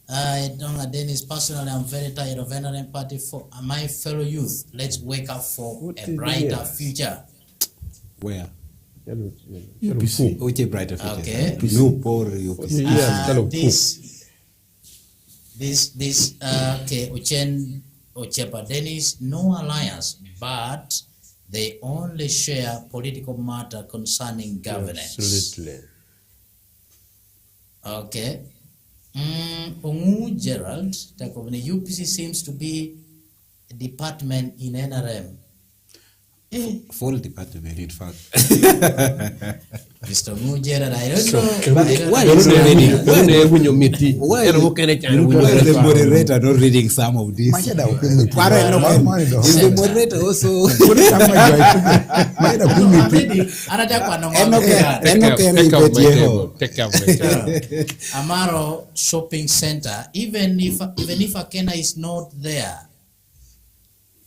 Dennis, personally, I'm very tired of NRM party. For my fellow youth, let's wake up for a brighter future. Where? UPC. Which brighter future? Okay. NUP or UPC? Okay, Ochepa Dennis, no alliance, but they only share political matter concerning governance. Absolutely. Okay. Ongu Gerald, UPC seems to be a department in NRM. Full department, in fact. Mr. Mujera, I don't So, know. why is the moderator not reading some of this? Is the moderator also? Amaro Shopping Center, even if Akena is not there,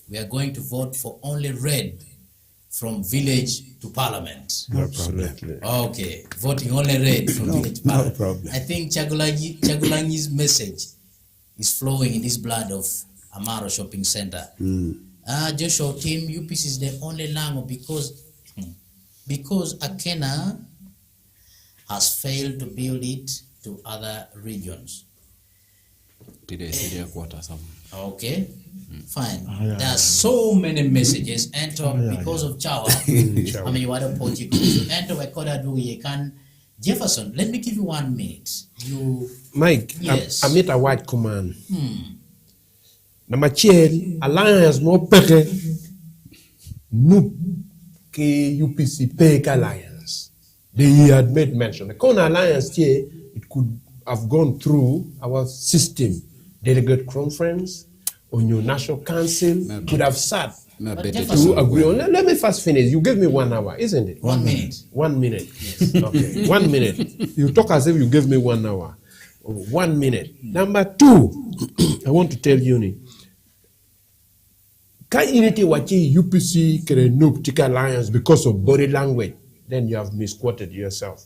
we are going to vote for only red from village to parliament. Absolutely. Okay, voting only red from village to parliament. problem. I think Chagulangi's message is flowing in this blood of Amaro Shopping Center. Joshua team, UPC is the only language because Akena has failed to build it to other regions. Did I see their quarter somewhere? Okay, fine. There are so many messages enter because of Chawa. I mean, what a Portuguese. Enter Wakoda can Jefferson, let me give you 1 minute. Mike, Yes. I made a white command. Namachiel alliance more peke NUP ke UPC peke alliance. They had made mention. The Kona alliance here, it could have gone through our system, delegate conference, on your national council, could have sat to agree on. Let me first finish. You gave me 1 hour, isn't it? 1 minute. 1 minute. Yes. Okay. 1 minute. You talk as if you gave me 1 hour. 1 minute. Number 2, I want to tell you, can you watch UPC NUP take alliance because of body language? Then you have misquoted yourself.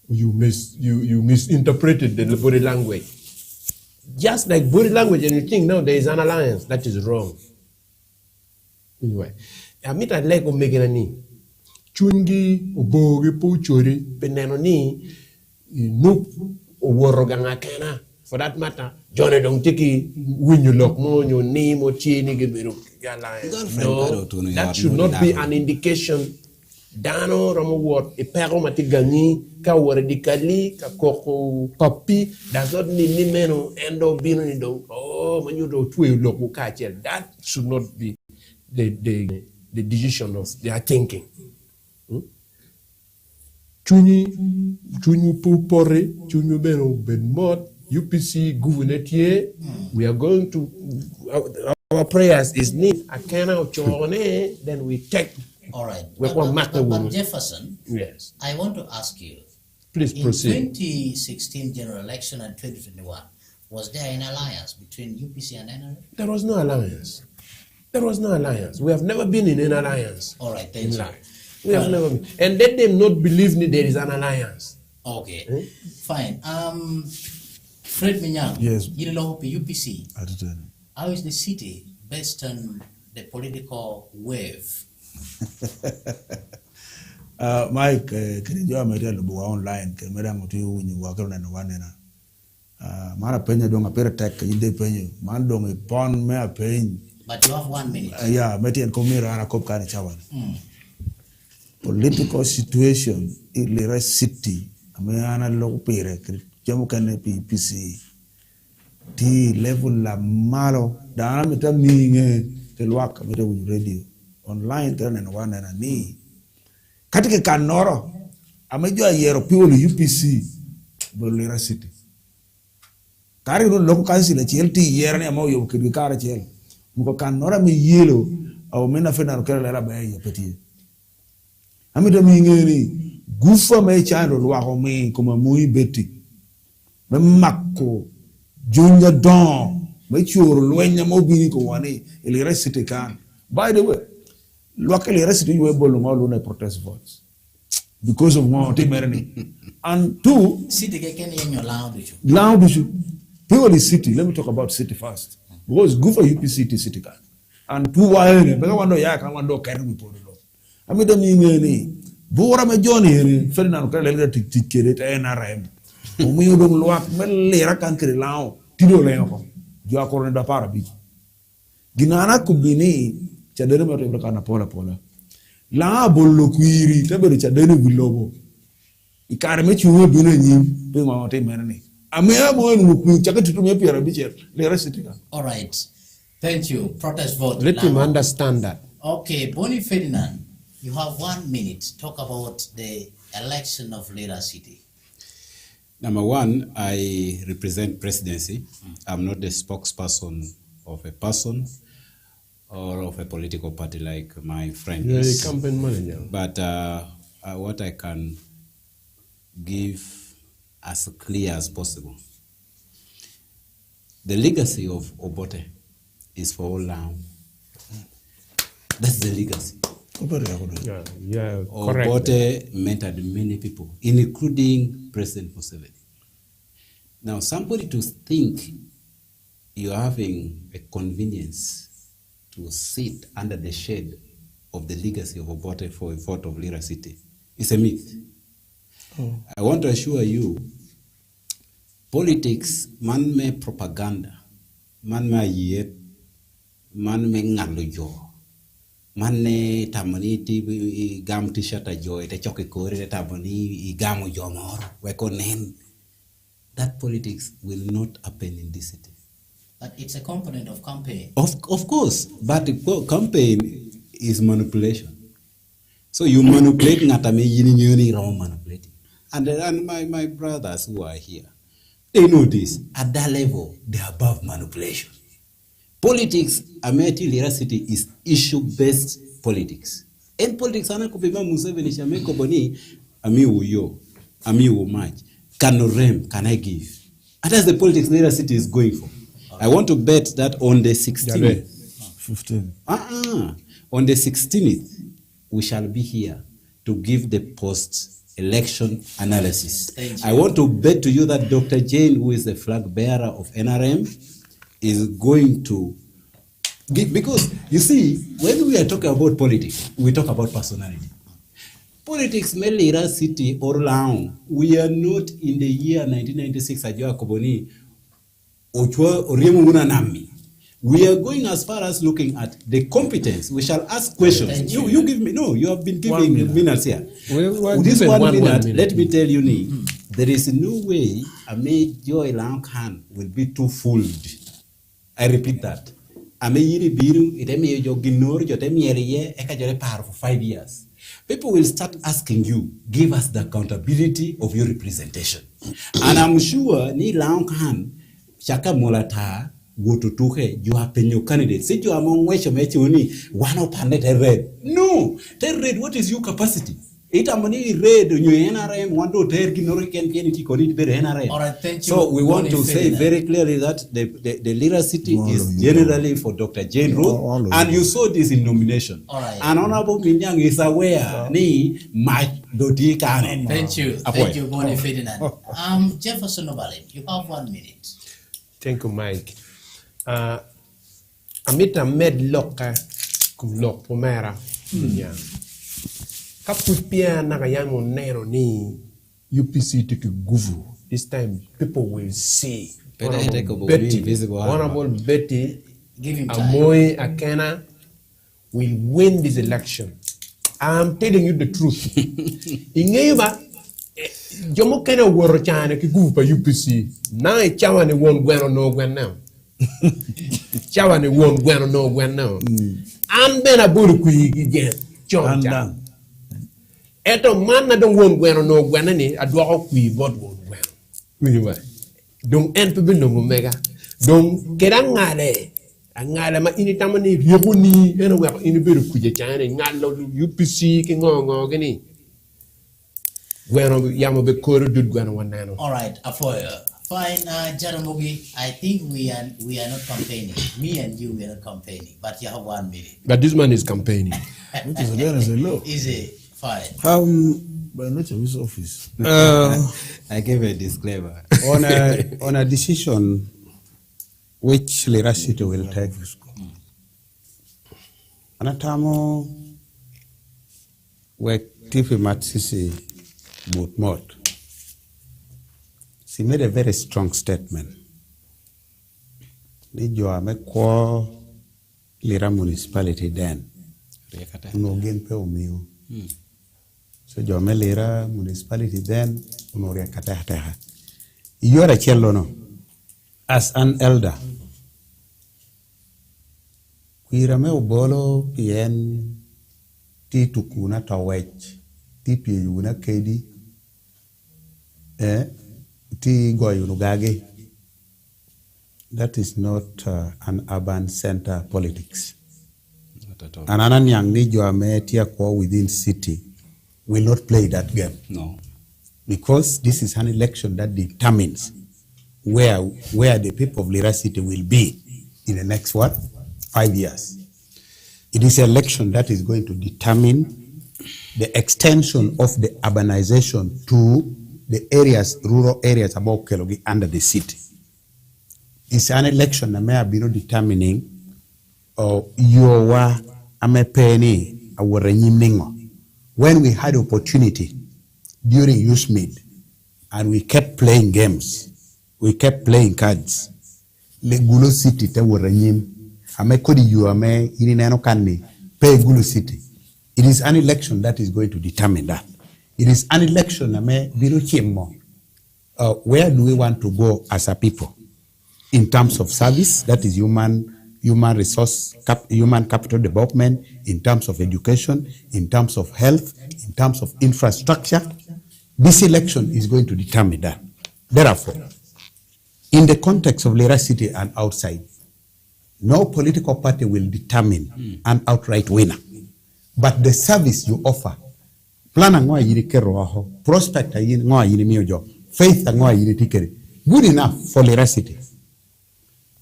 You misinterpreted the body language. Just like body language, and you think now there is an alliance, that is wrong. Anyway, I meet a leg of Meganani. Chungi, Obogi, Puchuri, Penanoni, NUP, Oworogangakena. For that matter, Johnny don't take it when you look more your name or chini. No, that should not be an indication. Dano Ramawat, a peromatigangi, Kawaradikali, Kakoko, Papi, does not mean Meno, and of being oh, when you do 12 local catcher. That should not be the decision of their thinking. Chuni Pupore, Chunu Beno, Benmot, UPC, Gouvernetier, we are going to, our prayers is need a can of Chone, then we take. All right. But Jefferson, yes. I want to ask you. Please proceed. In 2016 general election and 2021, was there an alliance between UPC and NRA? There was no alliance. There was no alliance. We have never been in an alliance. All right, thank you. We have never been. And let them not believe me there is an alliance. Okay, fine. Fred Minyang, yes. UPC. How is the city based on the political wave? Mike, can you material online? Can you work on one? Mara penny don't appear tech, you did penny. Man don't a pond me a penny. But you have 1 minute. Yeah, Metian Comira and a cop can chawan. Political situation in the city, a man low pere, Jamukan UPC. T level la malo, down with a meaning the work with radio. Online turn and one and a knee. Katika Kanoro, I made you a year of pure UPC, Bolera City. Carry no local council, a CLT year and a more you could be car a chill. Muko Kanora me yellow, or Menafena Kerala by a petty. I made a meaning, Goofa may child or Wahome, come a muy betty. Mako, Junior Dawn, make sure Luenya Mobinico one, a city can. By the way, locally arrested you able to protest votes because of one temerity. And 2, city can in your loud issue. Loud issue. Purely city. Let me talk about city first. Because good for UPC to city can. And 2 why but I want to yak, I want to carry me for the law. I mean, the meaning, Bora me Johnny, Ferdinand Kerala to ticket NRM. Whom you don't lock, Melera can carry lao, Tido Leon, you are calling the Parabi. Ginana could be named. Chadere mero kana pola la bollo kwiri tabere chadere bilobo ikare mechi wo bi no nyim pe ma wote merni amea mo no ku chakati to me piara bi cher le resitika. All right, thank you. Protest vote. Let him understand that. Okay, Bonnie Ferdinand, you have 1 minute. Talk about the election of Lira City. Number one, I represent presidency. I'm not the spokesperson of a person or of a political party like my friend You're is. a campaign manager. But what I can give as clear as possible, the legacy of Obote is for all now. That's the legacy. Yeah, correct. Obote mentored many people, including President Museveni. Now, somebody to think you're having a convenience to sit under the shade of the legacy of Obote for a vote of Lira City is a myth. I want to assure you, politics, man me propaganda, man me yet, man me ngalujo. Mane tamani ti gam t-shirt a joy te choke kore tamani gamu jomor weko nen. That politics will not happen in this city. But it's a component of campaign. Of course, but the campaign is manipulation. So you manipulate ngatame yini wrong manipulating. And my brothers who are here, they know this. At that level, they are above manipulation. Politics, Ameti Lira City is issue-based politics. And politics, ana kupima Museveni shame koboni, ami uyo, ami umaj, kanorem, can I give? And that's the politics Lira City is going for. I want to bet that on the 16th, 15. On the 16th, we shall be here to give the post-election analysis. I want to bet to you that Dr. Jane, who is the flag bearer of NRM, is going to give, because you see, when we are talking about politics, we talk about personality. Politics, Lira City or Laon, we are not in the year 1996 Ajua Koboni, Ochwa Oriemu Unanami. We are going as far as looking at the competence. We shall ask questions. You give me, no, you have been giving minutes here. This 1 minute, let me tell you, there is no way Ame Joy Laon Khan will be too fooled. I repeat that. Ame yiri biru, itemi jo ginor, jotemi eriye, eka jore par for 5 years. People will start asking you, give us the accountability of your representation. And I'm sure ni Laon Khan, Shaka Molata, go to Tuhe, you have been your candidate. Say you among which you met you one up and red. No, tell red, what is your capacity? It amoni red new NRM want to tell Kinorican Kennedy Korit NRM. All right, thank you. So we want to say very clearly that the Lira City is generally for Dr. Jane Road, and you saw this in nomination. All right. And Honorable Minyang is aware ni Mike Doti Kane. Thank you, Bonnie Ferdinand. Jefferson Obalim, you have 1 minute. Thank you, Mike. Amita med loka kum lok pomera. Kapupia nagayamo nero ni UPC to guvu. This time people will see. Honorable Betty Amoy Akena will win this election. I'm telling you the truth. Ingeba Jomo Kena woro chana ki guvu pa UPC. Na chawane won gweno no gwen now. Chawane won gweno no gwen now. An bena buru kui gen. Chon. Eto man na don won gweno no gwena ni adwa kui vot won gweno. Wiwa. Don enpe bindo mega. Don kerangale. Angale ma ini tamani riebuni ena wa ini beru kuje chane ngalo UPC ki ngongo gini. Gweno yamo be koro dud gweno wanano. All right, Afoya. Fine, Jaramogi, I think we are not campaigning. Me and you, we are not campaigning. But you have 1 minute. But this man is campaigning. Which is against the law. Is it? Fine. By nature of his office. I gave a disclaimer. on a decision which Lira City will take. Anatamo we tipi matsisi mot. She made a very strong statement. Nijo amekwa Lira municipality then. No gain pe umiu. So Jome Lira municipality then unoria kataha. You are a cello no. As an elder, Kuirame obolo pien ti tukuna tawech ti piyuna kedi ti goyunugage. That is not an urban center politics. Not at all. And anan yang ni joame tia kwa within city will not play that game. No. Because this is an election that determines where the people of Lira City will be in the next 5 years. It is an election that is going to determine the extension of the urbanization to the areas, rural areas about Okello under the city. It's an election that may have been determining your amepeni our renyimningo. When we had opportunity during youth meet and we kept playing games, we kept playing cards. Le Gulo City te renyim ame kodi you ame ini neno kanni pay Gulo City. It is an election that is going to determine that. It is an election ame biro chimo. Where do we want to go as a people? In terms of service, that is human capital development, in terms of education, in terms of health, in terms of infrastructure. This election is going to determine that. Therefore, in the context of Lira City and outside, no political party will determine an outright winner. But the service you offer, plan ngoa yiri kero aho, prospect ngoa yiri miojo, faith ngoa yiri tikeri, good enough for Lira City.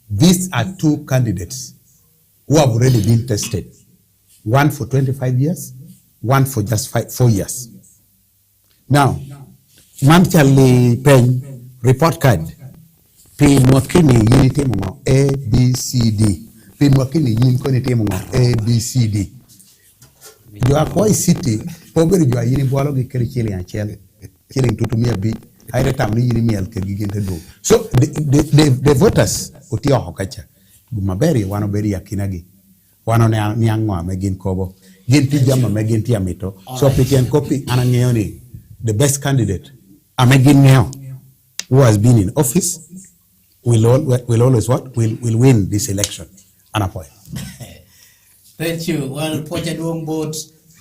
These are two candidates who have already been tested. One for 25 years, one for just 4 years. Now, Manchali Pen report card. P mwakini unity mga ABCD. P mwakini unity mga ABCD. You are quite city. Probably you are yini bwalo gikeri chili anchele. Chili tutumia bi. Haire tamni yini miel kegigente do. So the voters utia hokacha. Gumaberi wano beri ya kinagi. Wano niangwa megin kobo. Ginti jama meginti ya mito. So pikian kopi anangeoni. The best candidate. Amegin ngeo. Who has been in office. Will always what? Will win this election. Anapoy. Thank you. Well, Poja Duong Boat,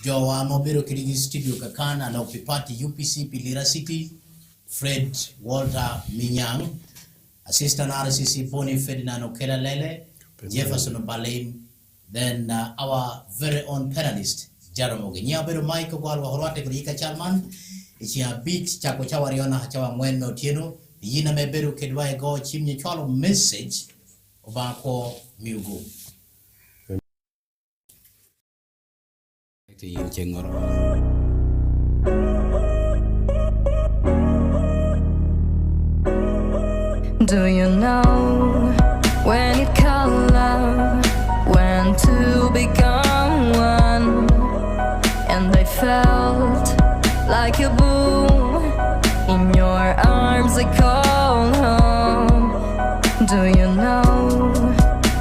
Jowa Mobero Kirigi Studio Kakana, and Opipati UPC Lira City, Fred Walter Minyang, Assistant RCC Pony Ferdinand Okello, Jefferson Obalim, then our very own panelist, Jaramogi. Nyabero Michael Walwa Horwate Kurika Chalman, it's a beat Chako Chawariona Hachawa Mweno Tieno. Yina meberu kedwa go chimnye chwalo message obako miugo. Do you know when you call love, when to become one? And I felt like a boom in your arms, I call home. Do you know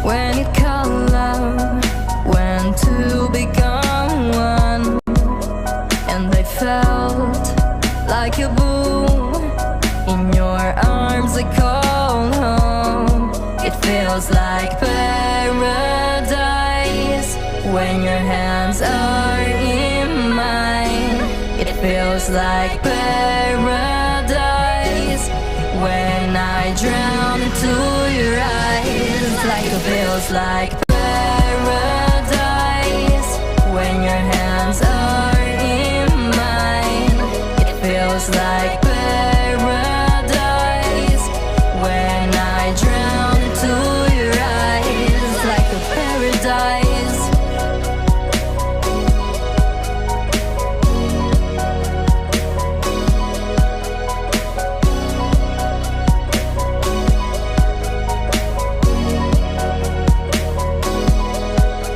when you call love, when to become one? And I felt like a boom in your arms, I call home. It feels like paradise when your hands are in mine. It feels like paradise when I drown into your eyes. Like it feels like paradise when your hands are in mine. It feels like paradise when I drown into your eyes. Like a paradise.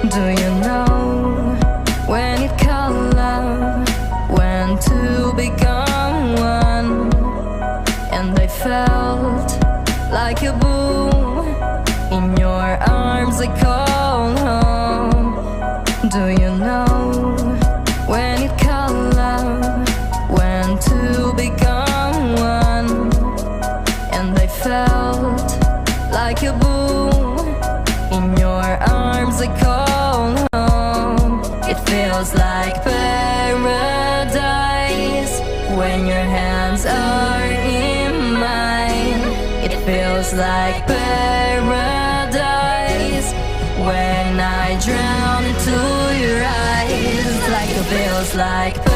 Do you know when you call love, when to become one? And I felt like a boom in your arms, I call home. Do you know when you call love, when to become one? And I felt like a boom in your arms, I call feels like paradise when your hands are in mine. It feels like paradise when I drown into your eyes. Like it feels like